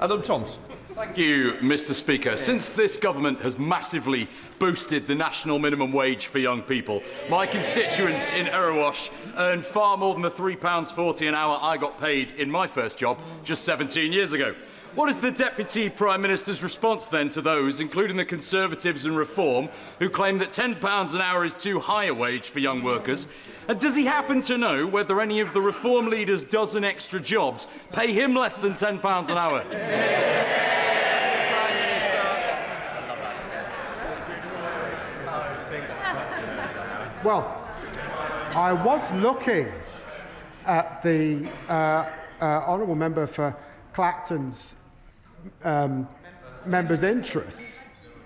Adam Thompson. Thank you, Mr. Speaker. Since this government has massively boosted the national minimum wage for young people, my constituents in Erewash earn far more than the £3.40 an hour I got paid in my first job just 17 years ago. What is the Deputy Prime Minister's response then to those, including the Conservatives and Reform, who claim that £10 an hour is too high a wage for young workers? And does he happen to know whether any of the Reform leaders' dozen extra jobs pay him less than £10 an hour? Well, I was looking at the honourable member for Clacton's member's interests,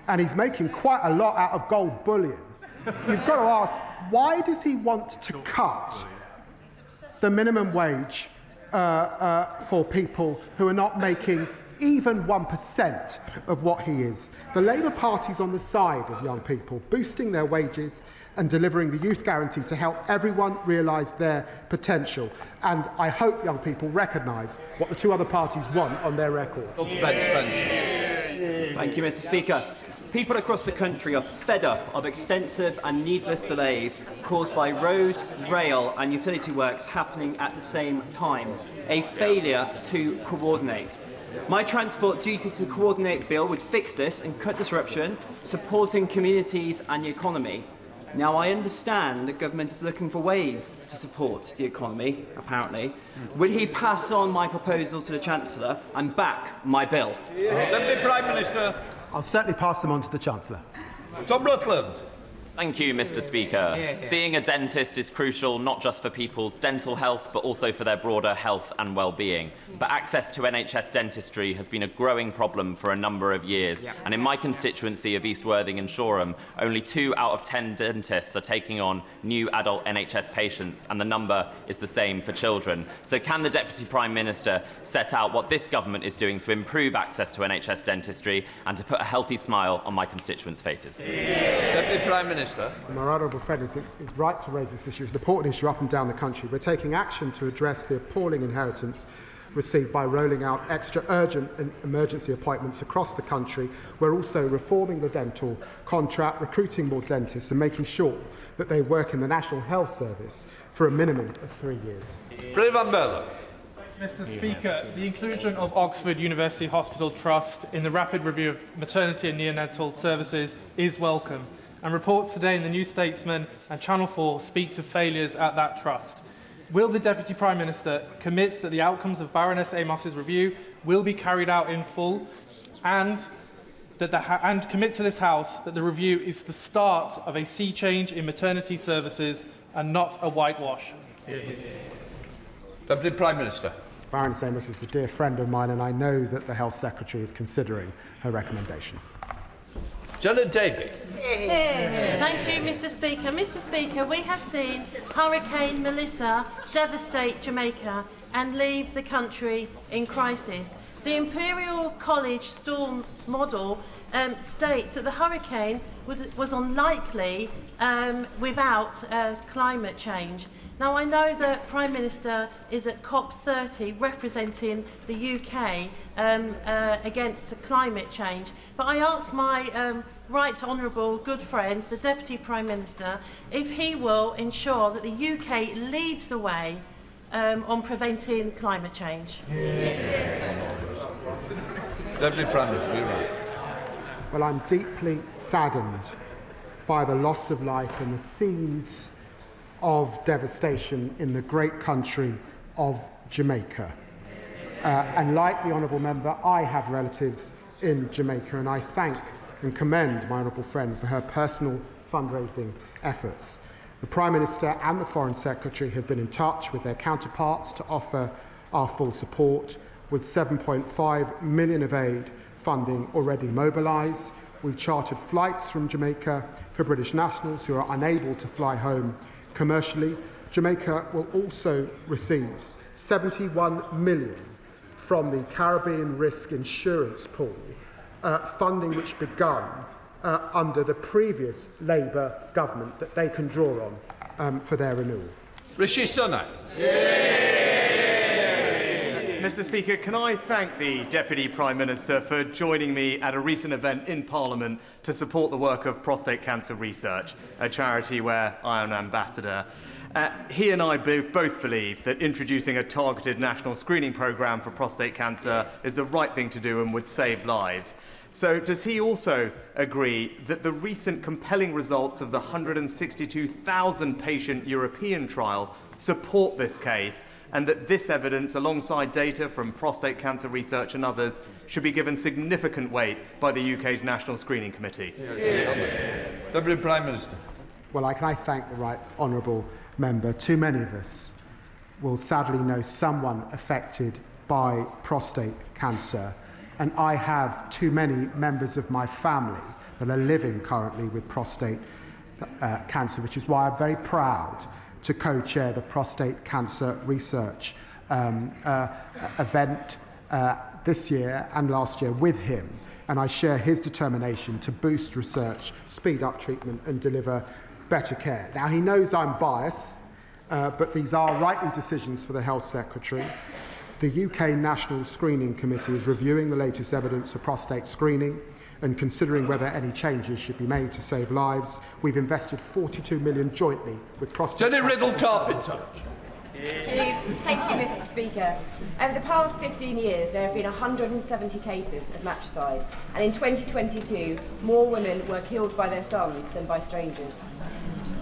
and he's making quite a lot out of gold bullion. You've got to ask, why does he want to cut the minimum wage for people who are not making even 1% of what he is? The Labour Party's on the side of young people, boosting their wages and delivering the youth guarantee to help everyone realise their potential. And I hope young people recognise what the two other parties want on their record. Thank you, Mr. Speaker. People across the country are fed up of extensive and needless delays caused by road, rail and utility works happening at the same time, a failure to coordinate. My Transport Duty to Coordinate bill would fix this and cut disruption, supporting communities and the economy. Now, I understand the government is looking for ways to support the economy, apparently. Will he pass on my proposal to the Chancellor and back my bill? Deputy Prime Minister. I'll certainly pass them on to the Chancellor. Tom Rutland. Thank you, Mr. Speaker. Seeing a dentist is crucial not just for people's dental health, but also for their broader health and well-being. But access to NHS dentistry has been a growing problem for a number of years. And in my constituency of East Worthing and Shoreham, only 2 out of 10 dentists are taking on new adult NHS patients, and the number is the same for children. So can the Deputy Prime Minister set out what this government is doing to improve access to NHS dentistry and to put a healthy smile on my constituents' faces? Deputy Prime Minister. My honourable friend is right to raise this issue. It's an important issue up and down the country. We're taking action to address the appalling inheritance received by rolling out extra urgent and emergency appointments across the country. We're also reforming the dental contract, recruiting more dentists and making sure that they work in the National Health Service for a minimum of 3 years. Mr. Speaker, the inclusion of Oxford University Hospital Trust in the rapid review of maternity and neonatal services is welcome, and reports today in the New Statesman and Channel 4 speak to failures at that trust. Will the Deputy Prime Minister commit that the outcomes of Baroness Amos's review will be carried out in full, and commit to this House that the review is the start of a sea change in maternity services and not a whitewash? Deputy Prime Minister. Baroness Amos is a dear friend of mine, and I know that the Health Secretary is considering her recommendations. Janet Davey. Thank you, Mr. Speaker. Mr. Speaker, we have seen Hurricane Melissa devastate Jamaica and leave the country in crisis. The Imperial College Storm Model states that the hurricane was unlikely without climate change. Now, I know that Prime Minister is at COP30 representing the UK against climate change, but I asked my right honourable good friend, the Deputy Prime Minister, if he will ensure that the UK leads the way on preventing climate change. Deputy Prime Minister, you're right. Well, I'm deeply saddened by the loss of life and the scenes of devastation in the great country of Jamaica. And like the honourable member, I have relatives in Jamaica, and I thank and commend my honourable friend for her personal fundraising efforts. The Prime Minister and the Foreign Secretary have been in touch with their counterparts to offer our full support, with 7.5 million of aid funding already mobilised. We've chartered flights from Jamaica for British nationals who are unable to fly home commercially. Jamaica will also receive 71 million from the Caribbean Risk Insurance Pool, funding which begun under the previous Labour government that they can draw on for their renewal. Rishi Sunak. Mr. Speaker, can I thank the Deputy Prime Minister for joining me at a recent event in Parliament to support the work of Prostate Cancer Research, a charity where I am an ambassador. He and I both believe that introducing a targeted national screening programme for prostate cancer is the right thing to do and would save lives. So does he also agree that the recent compelling results of the 162,000 patient European trial support this case, and that this evidence, alongside data from prostate cancer research and others, should be given significant weight by the UK's National Screening Committee? Deputy Prime Minister. Well, can I thank the right honourable member. Too many of us will sadly know someone affected by prostate cancer, and I have too many members of my family that are living currently with prostate cancer, which is why I'm very proud to co-chair the prostate cancer research event this year and last year with him, and I share his determination to boost research, speed up treatment and deliver better care. Now, he knows I'm biased, but these are rightly decisions for the Health Secretary. The UK National Screening Committee is reviewing the latest evidence of prostate screening and considering whether any changes should be made to save lives. We've invested 42 million jointly with prostate... Jenny Riddle-Carpenter. Thank you, Mr. Speaker. Over the past 15 years, there have been 170 cases of matricide, and in 2022, more women were killed by their sons than by strangers.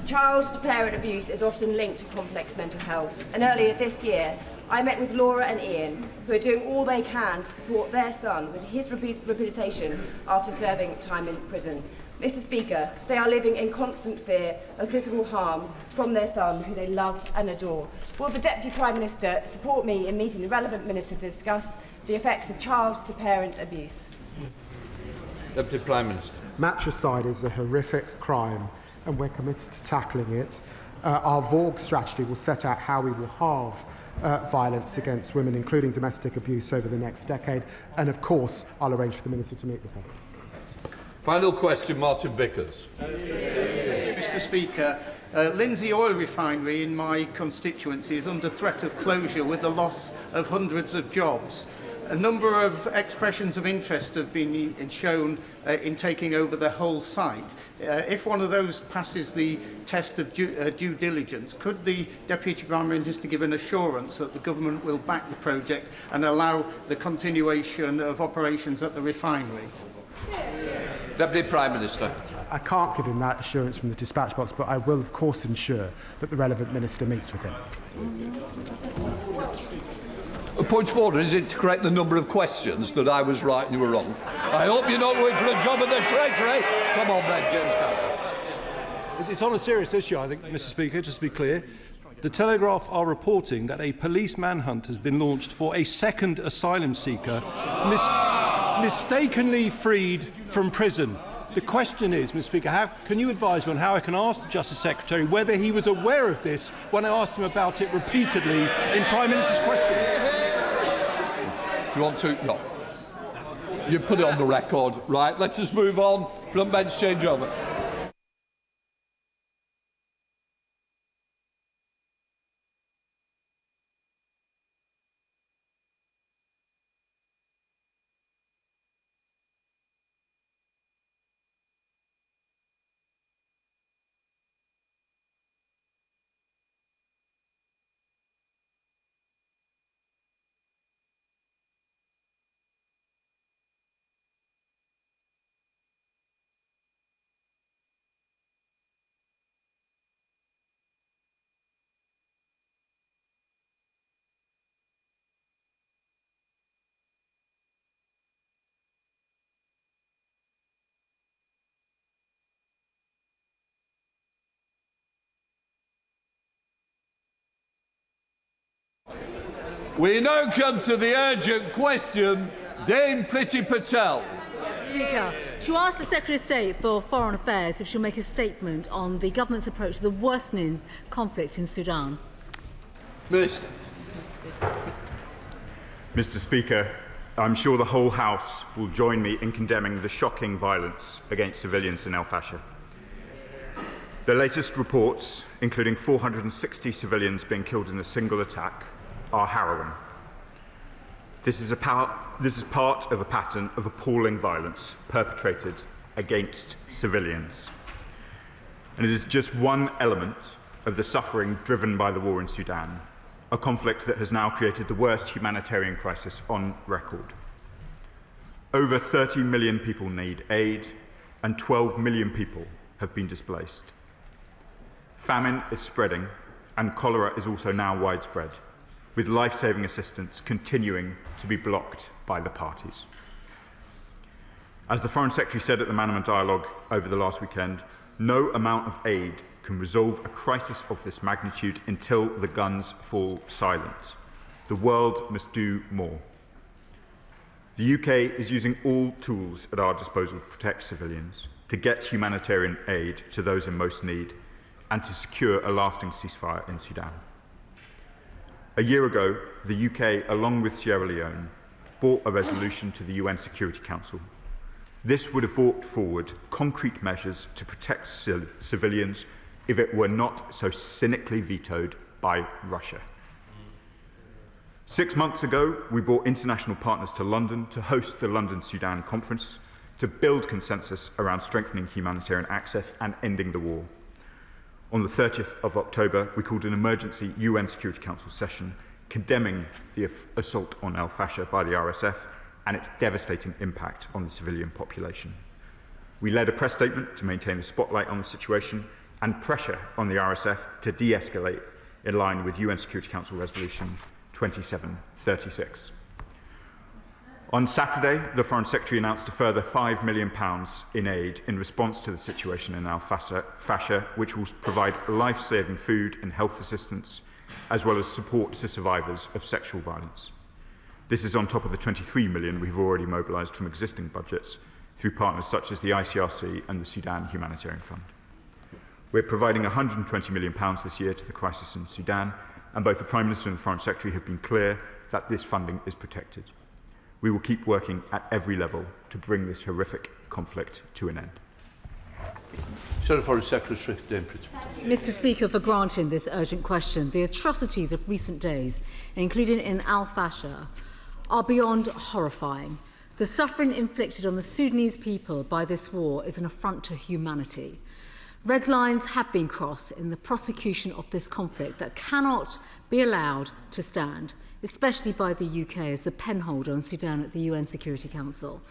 Child-to-parent abuse is often linked to complex mental health, and earlier this year, I met with Laura and Ian, who are doing all they can to support their son with his rehabilitation after serving time in prison. Mr. Speaker, they are living in constant fear of physical harm from their son, who they love and adore. Will the Deputy Prime Minister support me in meeting the relevant minister to discuss the effects of child-to-parent abuse? Deputy Prime Minister. Matricide is a horrific crime, and we're committed to tackling it. Our VORG strategy will set out how we will halve violence against women, including domestic abuse, over the next decade. And, of course, I'll arrange for the Minister to meet with her. Final question, Martin Vickers. Mr. Speaker, Lindsay Oil Refinery in my constituency is under threat of closure with the loss of hundreds of jobs. A number of expressions of interest have been shown in taking over the whole site. If one of those passes the test of due diligence, could the Deputy Prime Minister give an assurance that the government will back the project and allow the continuation of operations at the refinery? Deputy Prime Minister. I can't give him that assurance from the dispatch box, but I will, of course, ensure that the relevant minister meets with him. A point of order, is it to correct the number of questions that I was right and you were wrong? I hope you're not going for a job at the Treasury. Come on then, James Cameron. It's on a serious issue, I think, Mr. Speaker, just to be clear. The Telegraph are reporting that a police manhunt has been launched for a second asylum seeker mistakenly freed from prison. The question is, Mr. Speaker, can you advise me on how I can ask the Justice Secretary whether he was aware of this when I asked him about it repeatedly in Prime Minister's question? You want to? No. You put it on the record. Right, let's just move on. Front bench change over. We now come to the urgent question. Dame Priti Patel. Speaker, to ask the Secretary of State for Foreign Affairs if she'll make a statement on the government's approach to the worsening conflict in Sudan. Minister. Mr. Speaker, I'm sure the whole House will join me in condemning the shocking violence against civilians in El Fasher. The latest reports, including 460 civilians being killed in a single attack, are harrowing. This is part of a pattern of appalling violence perpetrated against civilians. And it is just one element of the suffering driven by the war in Sudan, a conflict that has now created the worst humanitarian crisis on record. Over 30 million people need aid, and 12 million people have been displaced. Famine is spreading, and cholera is also now widespread, with life-saving assistance continuing to be blocked by the parties. As the Foreign Secretary said at the Manama Dialogue over the last weekend, no amount of aid can resolve a crisis of this magnitude until the guns fall silent. The world must do more. The UK is using all tools at our disposal to protect civilians, to get humanitarian aid to those in most need, and to secure a lasting ceasefire in Sudan. A year ago, the UK, along with Sierra Leone, brought a resolution to the UN Security Council. This would have brought forward concrete measures to protect civilians if it were not so cynically vetoed by Russia. 6 months ago, we brought international partners to London to host the London Sudan Conference to build consensus around strengthening humanitarian access and ending the war. On the 30th of October, we called an emergency UN Security Council session condemning the assault on El Fasher by the RSF and its devastating impact on the civilian population. We led a press statement to maintain the spotlight on the situation and pressure on the RSF to de-escalate in line with UN Security Council Resolution 2736. On Saturday, the Foreign Secretary announced a further £5 million in aid in response to the situation in Al Fasher, which will provide life-saving food and health assistance, as well as support to survivors of sexual violence. This is on top of the £23 million we've already mobilised from existing budgets through partners such as the ICRC and the Sudan Humanitarian Fund. We're providing £120 million this year to the crisis in Sudan, and both the Prime Minister and the Foreign Secretary have been clear that this funding is protected. We will keep working at every level to bring this horrific conflict to an end. Foreign Secretary, Mr. Speaker, for granting this urgent question, the atrocities of recent days, including in Al Fasher, are beyond horrifying. The suffering inflicted on the Sudanese people by this war is an affront to humanity. Red lines have been crossed in the prosecution of this conflict that cannot be allowed to stand, especially by the UK as the penholder on Sudan at the UN Security Council.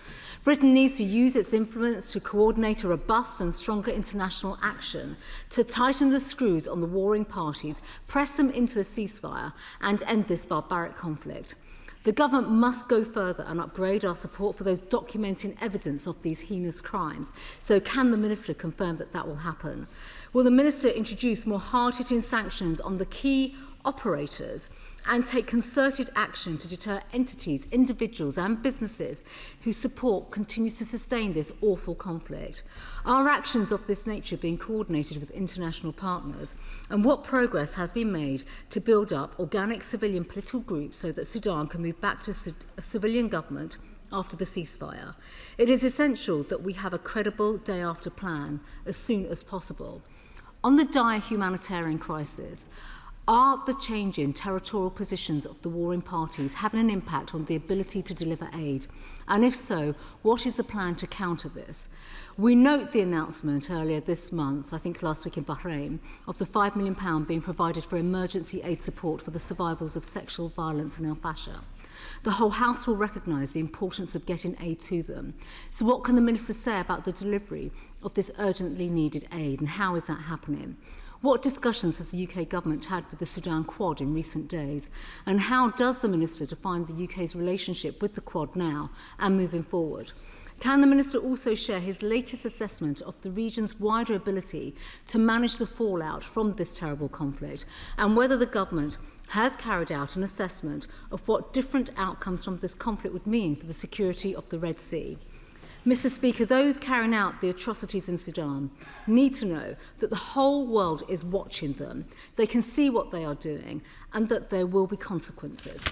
Britain needs to use its influence to coordinate a robust and stronger international action to tighten the screws on the warring parties, press them into a ceasefire, and end this barbaric conflict. The government must go further and upgrade our support for those documenting evidence of these heinous crimes. So can the Minister confirm that that will happen? Will the Minister introduce more hard-hitting sanctions on the key operators and take concerted action to deter entities, individuals and businesses whose support continues to sustain this awful conflict? Are actions of this nature being coordinated with international partners? And what progress has been made to build up organic civilian political groups so that Sudan can move back to a civilian government after the ceasefire. It is essential that we have a credible day-after plan as soon as possible. On the dire humanitarian crisis, are the change in territorial positions of the warring parties having an impact on the ability to deliver aid? And if so, what is the plan to counter this? We note the announcement earlier this month, I think last week in Bahrain, of the £5 million being provided for emergency aid support for the survivors of sexual violence in Al Fasher. The whole House will recognise the importance of getting aid to them. So what can the Minister say about the delivery of this urgently needed aid, and how is that happening? What discussions has the UK Government had with the Sudan Quad in recent days? And how does the Minister define the UK's relationship with the Quad now and moving forward? Can the Minister also share his latest assessment of the region's wider ability to manage the fallout from this terrible conflict, and whether the Government has carried out an assessment of what different outcomes from this conflict would mean for the security of the Red Sea? Mr. Speaker, those carrying out the atrocities in Sudan need to know that the whole world is watching them, they can see what they are doing, and that there will be consequences.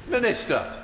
Minister.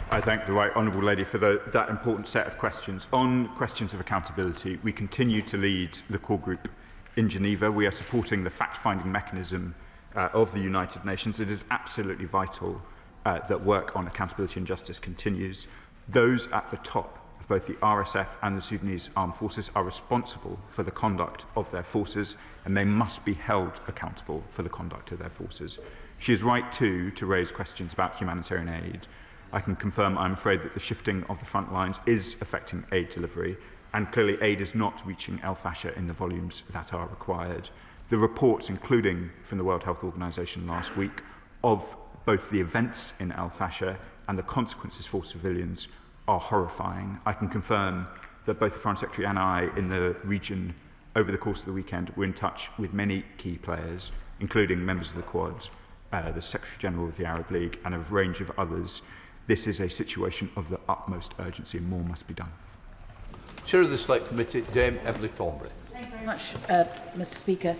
I thank the Right Honourable Lady for that important set of questions. On questions of accountability, we continue to lead the core group in Geneva. We are supporting the fact-finding mechanism of the United Nations. It is absolutely vital that work on accountability and justice continues. Those at the top of both the RSF and the Sudanese armed forces are responsible for the conduct of their forces, and they must be held accountable for the conduct of their forces. She is right, too, to raise questions about humanitarian aid. I can confirm, I'm afraid, that the shifting of the front lines is affecting aid delivery, and clearly aid is not reaching Al Fasher in the volumes that are required. The reports, including from the World Health Organization last week, of both the events in Al Fasher and the consequences for civilians are horrifying. I can confirm that both the Foreign Secretary and I in the region over the course of the weekend were in touch with many key players, including members of the Quad, the Secretary General of the Arab League, and a range of others. This is a situation of the utmost urgency, and more must be done. Chair of the Select Committee, Dame Emily Thornberry. Thank you very much, Mr. Speaker.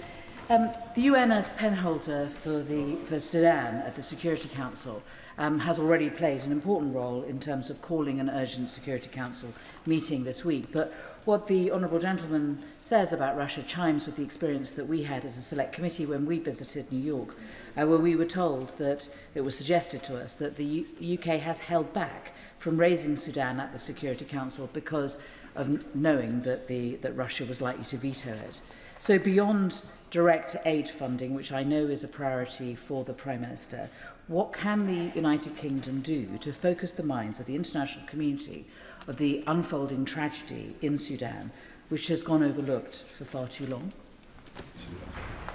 The UN as penholder for Sudan at the Security Council has already played an important role in terms of calling an urgent Security Council meeting this week. But what the Honourable Gentleman says about Russia chimes with the experience that we had as a Select Committee when we visited New York, where we were told that it was suggested to us that the UK has held back from raising Sudan at the Security Council because of knowing that Russia was likely to veto it. So beyond direct aid funding, which I know is a priority for the Prime Minister, what can the United Kingdom do to focus the minds of the international community of the unfolding tragedy in Sudan, which has gone overlooked for far too long?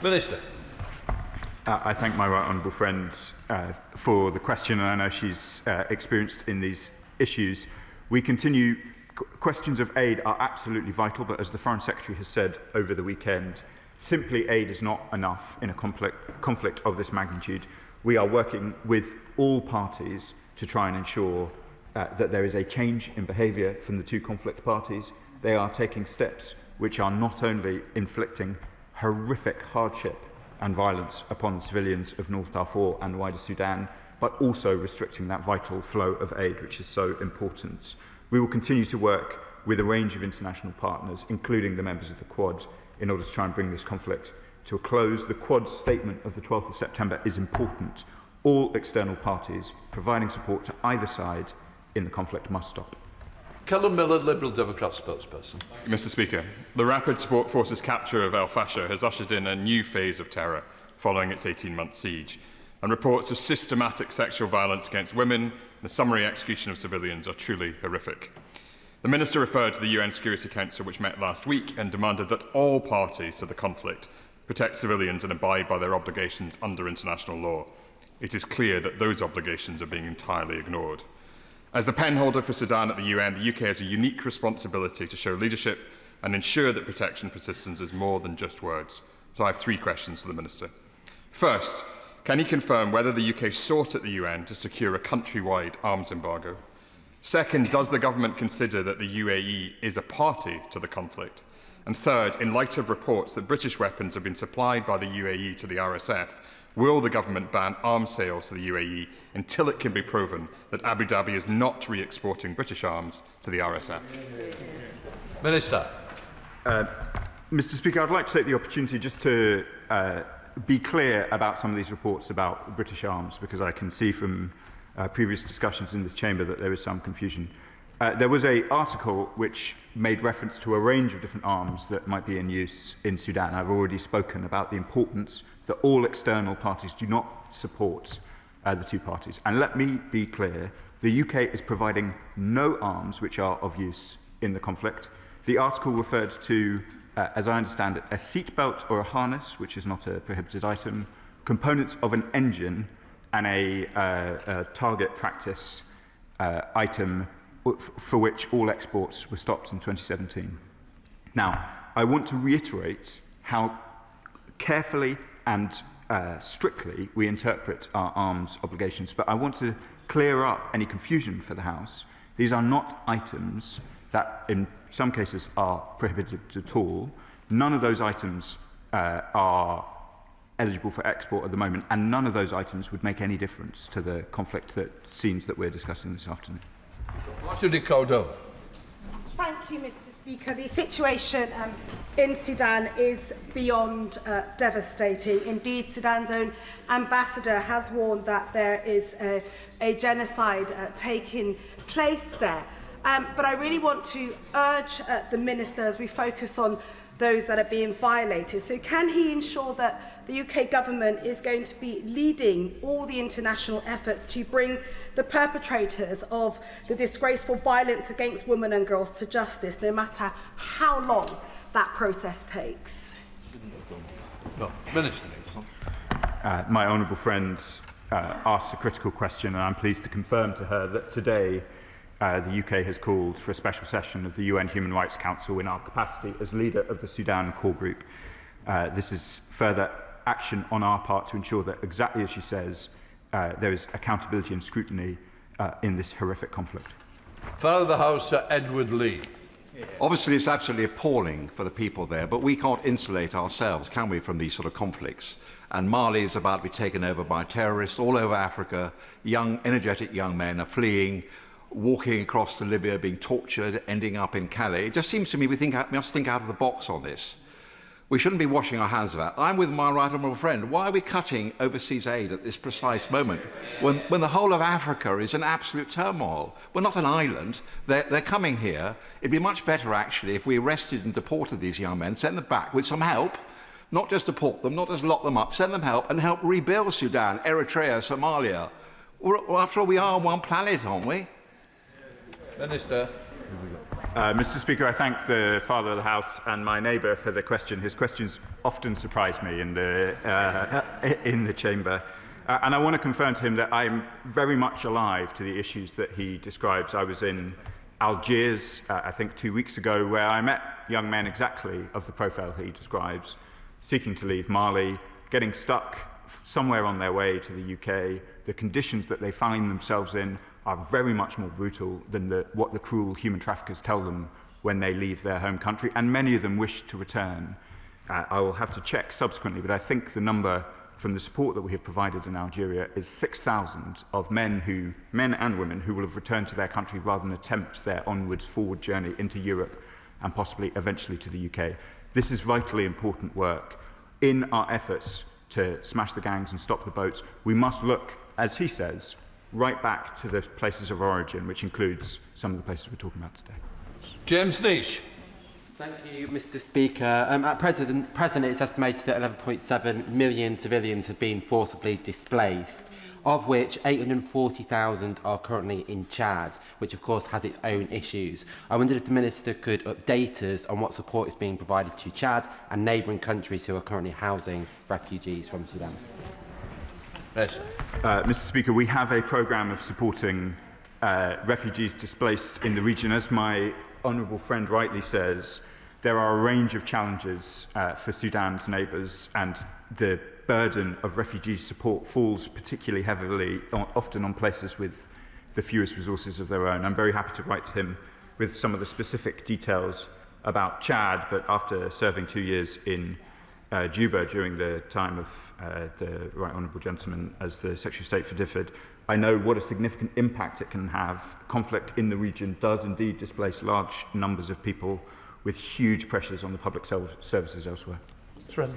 Minister. I thank my right honourable friend for the question, and I know she's experienced in these issues. We continue. Questions of aid are absolutely vital, but as the Foreign Secretary has said over the weekend, simply aid is not enough in a conflict of this magnitude. We are working with all parties to try and ensure that there is a change in behaviour from the two conflict parties. They are taking steps which are not only inflicting horrific hardship and violence upon the civilians of North Darfur and wider Sudan, but also restricting that vital flow of aid, which is so important. We will continue to work with a range of international partners, including the members of the Quad, in order to try and bring this conflict to a close. The Quad statement of the 12th of September is important. All external parties providing support to either side in the conflict must stop. Callum Miller, Liberal Democrat spokesperson. Mr. Speaker, the Rapid Support Forces capture of Al Fasher has ushered in a new phase of terror following its 18-month siege, and reports of systematic sexual violence against women and the summary execution of civilians are truly horrific. The Minister referred to the UN Security Council, which met last week, and demanded that all parties to the conflict protect civilians and abide by their obligations under international law. It is clear that those obligations are being entirely ignored. As the penholder for Sudan at the UN, the UK has a unique responsibility to show leadership and ensure that protection for citizens is more than just words. So I have three questions for the Minister. First, can he confirm whether the UK sought at the UN to secure a countrywide arms embargo? Second, does the government consider that the UAE is a party to the conflict? And third, in light of reports that British weapons have been supplied by the UAE to the RSF, Will the government ban arms sales to the UAE until it can be proven that Abu Dhabi is not re-exporting British arms to the RSF? Minister. Mr. Speaker, I'd like to take the opportunity just to be clear about some of these reports about British arms, because I can see from previous discussions in this chamber that there is some confusion. There was an article which made reference to a range of different arms that might be in use in Sudan. I've already spoken about the importance that all external parties do not support the two parties. And let me be clear, the UK is providing no arms which are of use in the conflict. The article referred to, as I understand it, a seatbelt or a harness, which is not a prohibited item, components of an engine, and a target practice item for which all exports were stopped in 2017. Now, I want to reiterate how carefully and strictly we interpret our arms obligations, but I want to clear up any confusion for the House. These are not items that in some cases are prohibited at all. None of those items are eligible for export at the moment, and none of those items would make any difference to the conflict scenes that we're discussing this afternoon. Thank you, Mr. Speaker. The situation in Sudan is beyond devastating. Indeed, Sudan's own ambassador has warned that there is a genocide taking place there. But I really want to urge the Minister, as we focus on those that are being violated. So can he ensure that the UK government is going to be leading all the international efforts to bring the perpetrators of the disgraceful violence against women and girls to justice, no matter how long that process takes? Minister. My honourable friend asked a critical question, and I'm pleased to confirm to her that today the UK has called for a special session of the UN Human Rights Council in our capacity as leader of the Sudan Core Group. This is further action on our part to ensure that, exactly as she says, there is accountability and scrutiny in this horrific conflict. Father of the House, Sir Edward Lee. Obviously, it's absolutely appalling for the people there, but we can't insulate ourselves, can we, from these sort of conflicts? And Mali is about to be taken over by terrorists all over Africa. Young, energetic young men are fleeing, walking across to Libya, being tortured, ending up in Calais. It just seems to me we must think out of the box on this. We shouldn't be washing our hands of that. I'm with my right honourable friend. Why are we cutting overseas aid at this precise moment when the whole of Africa is in absolute turmoil? We're not an island. They're coming here. It'd be much better, actually, if we arrested and deported these young men, sent them back with some help, not just deport them, not just lock them up, send them help and help rebuild Sudan, Eritrea, Somalia. Well, after all, we are one planet, aren't we? Minister. Mr. Speaker, I thank the Father of the House and my neighbour for the question. His questions often surprise me in the chamber. And I want to confirm to him that I'm very much alive to the issues that he describes. I was in Algiers, I think 2 weeks ago, where I met young men exactly of the profile he describes, seeking to leave Mali, getting stuck somewhere on their way to the UK. The conditions that they find themselves in are very much more brutal than what the cruel human traffickers tell them when they leave their home country, and many of them wish to return. I will have to check subsequently, but I think the number from the support that we have provided in Algeria is 6,000 of men and women who will have returned to their country rather than attempt their onwards forward journey into Europe and possibly eventually to the UK. This is vitally important work. In our efforts to smash the gangs and stop the boats, we must look, as he says, right back to the places of origin, which includes some of the places we're talking about today. James Nish. Thank you, Mr. Speaker. At present, it's estimated that 11.7 million civilians have been forcibly displaced, of which 840,000 are currently in Chad, which of course has its own issues. I wondered if the Minister could update us on what support is being provided to Chad and neighbouring countries who are currently housing refugees from Sudan. Mr. Speaker, we have a programme of supporting refugees displaced in the region. As my honourable friend rightly says, there are a range of challenges for Sudan's neighbours, and the burden of refugee support falls particularly heavily, often on places with the fewest resources of their own. I'm very happy to write to him with some of the specific details about Chad, but after serving 2 years in Juba during the time of the Right Honourable Gentleman as the Secretary of State for DFID, I know what a significant impact it can have. Conflict in the region does indeed displace large numbers of people with huge pressures on the public services elsewhere. Thank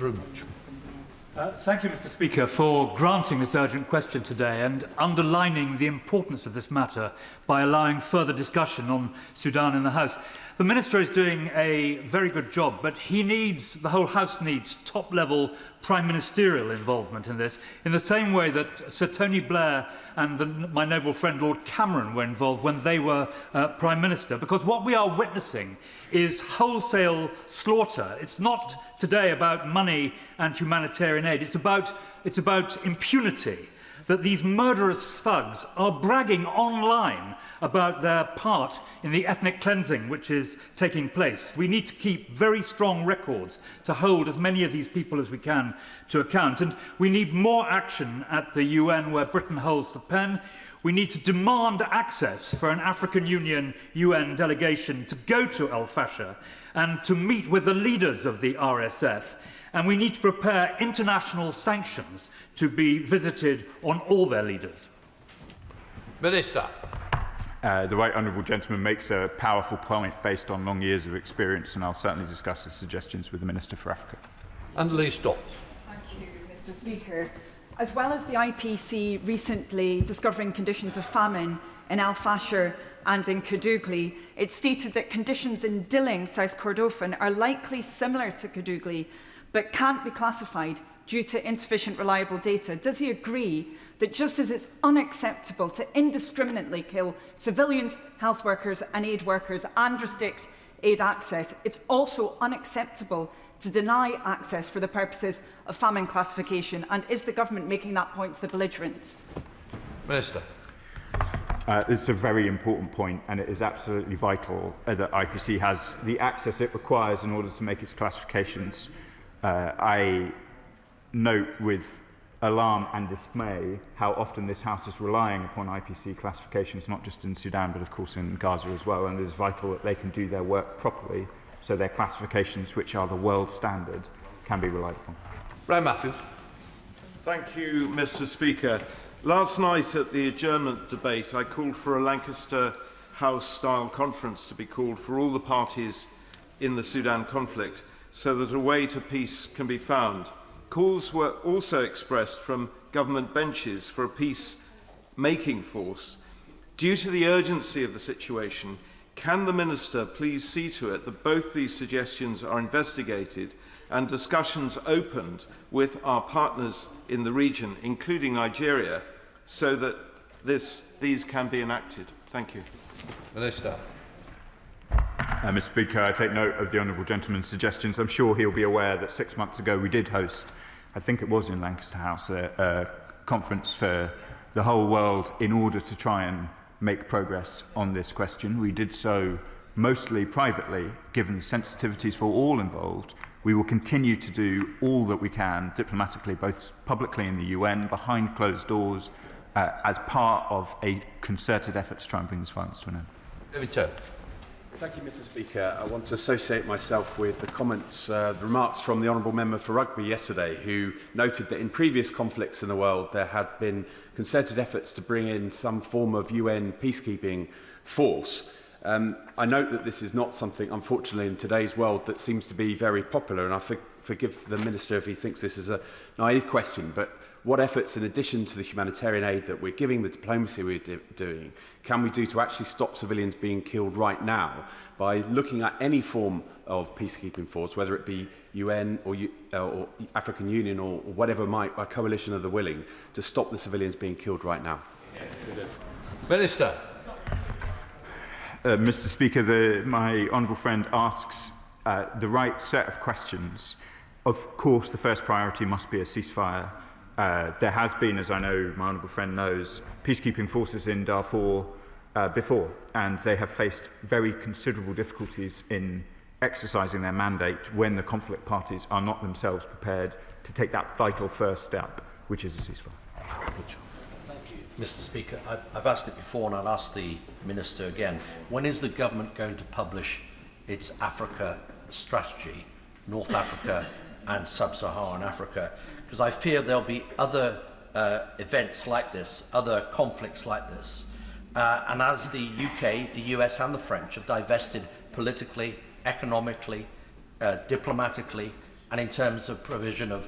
you, Mr. Speaker, for granting this urgent question today and underlining the importance of this matter by allowing further discussion on Sudan in the House. The Minister is doing a very good job, but the whole House needs top-level Prime Ministerial involvement in this, in the same way that Sir Tony Blair and my noble friend Lord Cameron were involved when they were Prime Minister. Because what we are witnessing is wholesale slaughter. It's not today about money and humanitarian aid. It's about impunity, that these murderous thugs are bragging online about their part in the ethnic cleansing which is taking place. We need to keep very strong records to hold as many of these people as we can to account. And we need more action at the UN where Britain holds the pen. We need to demand access for an African Union UN delegation to go to El Fasher and to meet with the leaders of the RSF. And we need to prepare international sanctions to be visited on all their leaders. Minister. The Right Honourable Gentleman makes a powerful point based on long years of experience, and I'll certainly discuss his suggestions with the Minister for Africa. And Lee Stotts. Thank you, Mr. Speaker. As well as the IPC recently discovering conditions of famine in Al Fasher and in Kadugli, it stated that conditions in Dilling, South Kordofan, are likely similar to Kadugli, but can't be classified due to insufficient reliable data. Does he agree that just as it's unacceptable to indiscriminately kill civilians, health workers and aid workers and restrict aid access, it's also unacceptable to deny access for the purposes of famine classification? And is the government making that point to the belligerents? Minister. It's a very important point, and it is absolutely vital that IPC has the access it requires in order to make its classifications. I note with alarm and dismay how often this House is relying upon IPC classifications, not just in Sudan, but of course in Gaza as well, and it is vital that they can do their work properly, so their classifications, which are the world standard, can be relied upon. Brian Matthews. Thank you, Mr. Speaker. Last night at the adjournment debate, I called for a Lancaster House-style conference to be called for all the parties in the Sudan conflict, so that a way to peace can be found. Calls were also expressed from government benches for a peace-making force. Due to the urgency of the situation, can the Minister please see to it that both these suggestions are investigated and discussions opened with our partners in the region, including Nigeria, so that these can be enacted? Thank you. Minister. Mr. Speaker, I take note of the Honourable Gentleman's suggestions. I'm sure he'll be aware that 6 months ago we did host, I think it was in Lancaster House, a conference for the whole world in order to try and make progress on this question. We did so mostly privately, given the sensitivities for all involved. We will continue to do all that we can diplomatically, both publicly in the UN, behind closed doors, as part of a concerted effort to try and bring this violence to an end. David Turner. Thank you, Mr. Speaker. I want to associate myself with the comments, the remarks from the Honourable Member for Rugby yesterday, who noted that in previous conflicts in the world there had been concerted efforts to bring in some form of UN peacekeeping force. I note that this is not something, unfortunately, in today's world that seems to be very popular, and I forgive the Minister if he thinks this is a naive question, but what efforts, in addition to the humanitarian aid that we're giving, the diplomacy we're doing, can we do to actually stop civilians being killed right now by looking at any form of peacekeeping force, whether it be UN or African Union or whatever might, a coalition of the willing, to stop the civilians being killed right now? Minister. Mr. Speaker, my honourable friend asks the right set of questions. Of course, the first priority must be a ceasefire. There has been, as I know my honourable friend knows, peacekeeping forces in Darfur before, and they have faced very considerable difficulties in exercising their mandate when the conflict parties are not themselves prepared to take that vital first step, which is a ceasefire. Mr. Speaker, I've asked it before and I'll ask the Minister again. When is the government going to publish its Africa strategy North Africa and Sub-Saharan Africa, because I fear there'll be other events like this, other conflicts like this. And as the UK, the US and the French have divested politically, economically, diplomatically, and in terms of provision of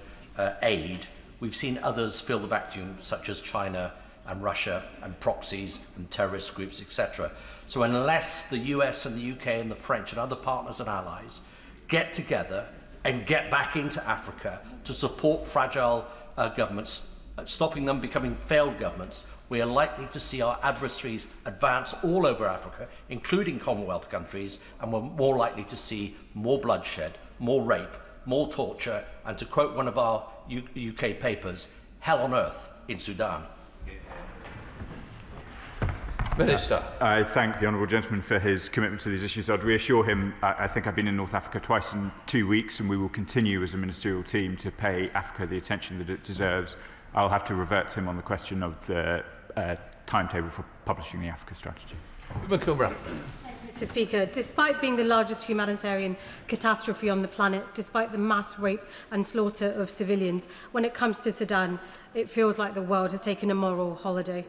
aid, we've seen others fill the vacuum, such as China and Russia and proxies and terrorist groups, etc. So unless the US and the UK and the French and other partners and allies get together and get back into Africa to support fragile governments, stopping them becoming failed governments, we are likely to see our adversaries advance all over Africa, including Commonwealth countries, and we're more likely to see more bloodshed, more rape, more torture, and to quote one of our UK papers, hell on earth in Sudan. Minister. I thank the honourable gentleman for his commitment to these issues. I'd reassure him, I think I've been in North Africa twice in 2 weeks, and we will continue as a ministerial team to pay Africa the attention that it deserves. I'll have to revert to him on the question of the timetable for publishing the Africa strategy. Mr. Speaker, despite being the largest humanitarian catastrophe on the planet, despite the mass rape and slaughter of civilians, when it comes to Sudan, it feels like the world has taken a moral holiday.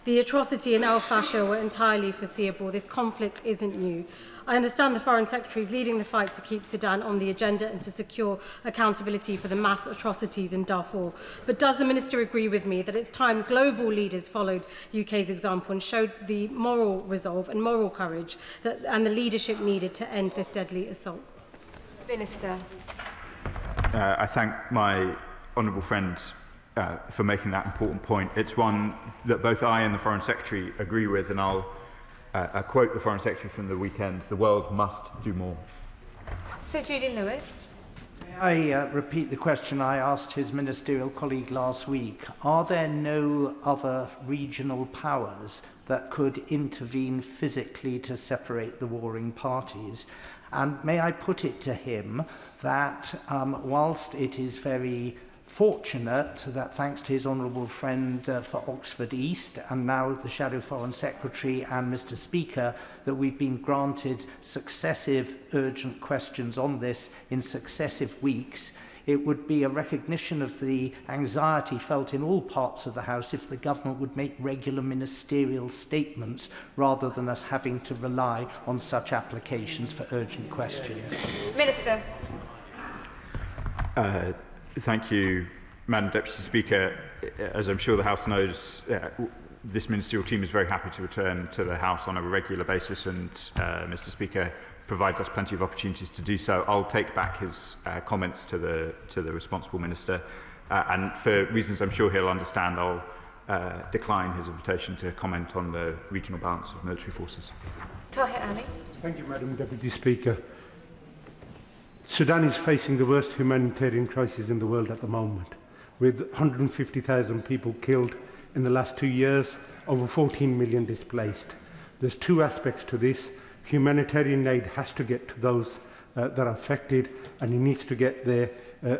The atrocity in Al Fasher were entirely foreseeable. This conflict isn't new. I understand the Foreign Secretary is leading the fight to keep Sudan on the agenda and to secure accountability for the mass atrocities in Darfur. But does the Minister agree with me that it's time global leaders followed UK's example and showed the moral resolve and moral courage and the leadership needed to end this deadly assault? Minister. I thank my honourable friend for making that important point. It's one that both I and the Foreign Secretary agree with, and I'll quote the Foreign Secretary from the weekend: the world must do more. Sir Julian Lewis. I repeat the question I asked his ministerial colleague last week. Are there no other regional powers that could intervene physically to separate the warring parties? And may I put it to him that whilst it is very fortunate that, thanks to his honourable friend for Oxford East and now the Shadow Foreign Secretary and Mr Speaker, that we've been granted successive urgent questions on this in successive weeks, it would be a recognition of the anxiety felt in all parts of the House if the government would make regular ministerial statements rather than us having to rely on such applications for urgent questions. Minister. Thank you, Madam Deputy Speaker. As I'm sure the House knows, this ministerial team is very happy to return to the House on a regular basis, and Mr Speaker provides us plenty of opportunities to do so. I'll take back his comments to the responsible minister, and for reasons I'm sure he'll understand, I'll decline his invitation to comment on the regional balance of military forces. Tahir Ali. Thank you, Madam Deputy Speaker. Sudan is facing the worst humanitarian crisis in the world at the moment, with 150,000 people killed in the last 2 years, over 14 million displaced. There's two aspects to this. Humanitarian aid has to get to those that are affected, and it needs to get there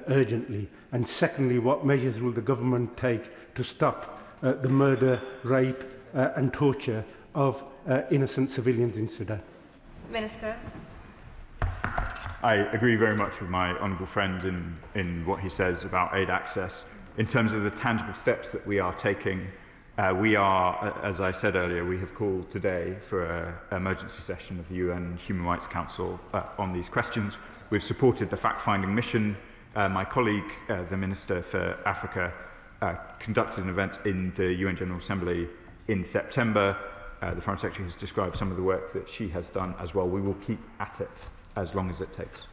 urgently. And secondly, what measures will the government take to stop the murder, rape and torture of innocent civilians in Sudan? Minister. I agree very much with my honourable friend in what he says about aid access. In terms of the tangible steps that we are taking, we are, as I said earlier, we have called today for an emergency session of the UN Human Rights Council on these questions. We've supported the fact-finding mission. My colleague, the Minister for Africa, conducted an event in the UN General Assembly in September. The Foreign Secretary has described some of the work that she has done as well. We will keep at it as long as it takes.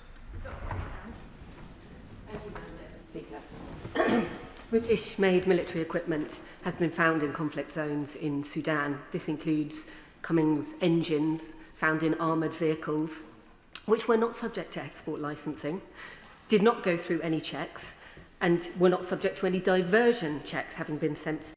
British-made military equipment has been found in conflict zones in Sudan. This includes Cummins engines found in armoured vehicles, which were not subject to export licensing, did not go through any checks, and were not subject to any diversion checks having been sent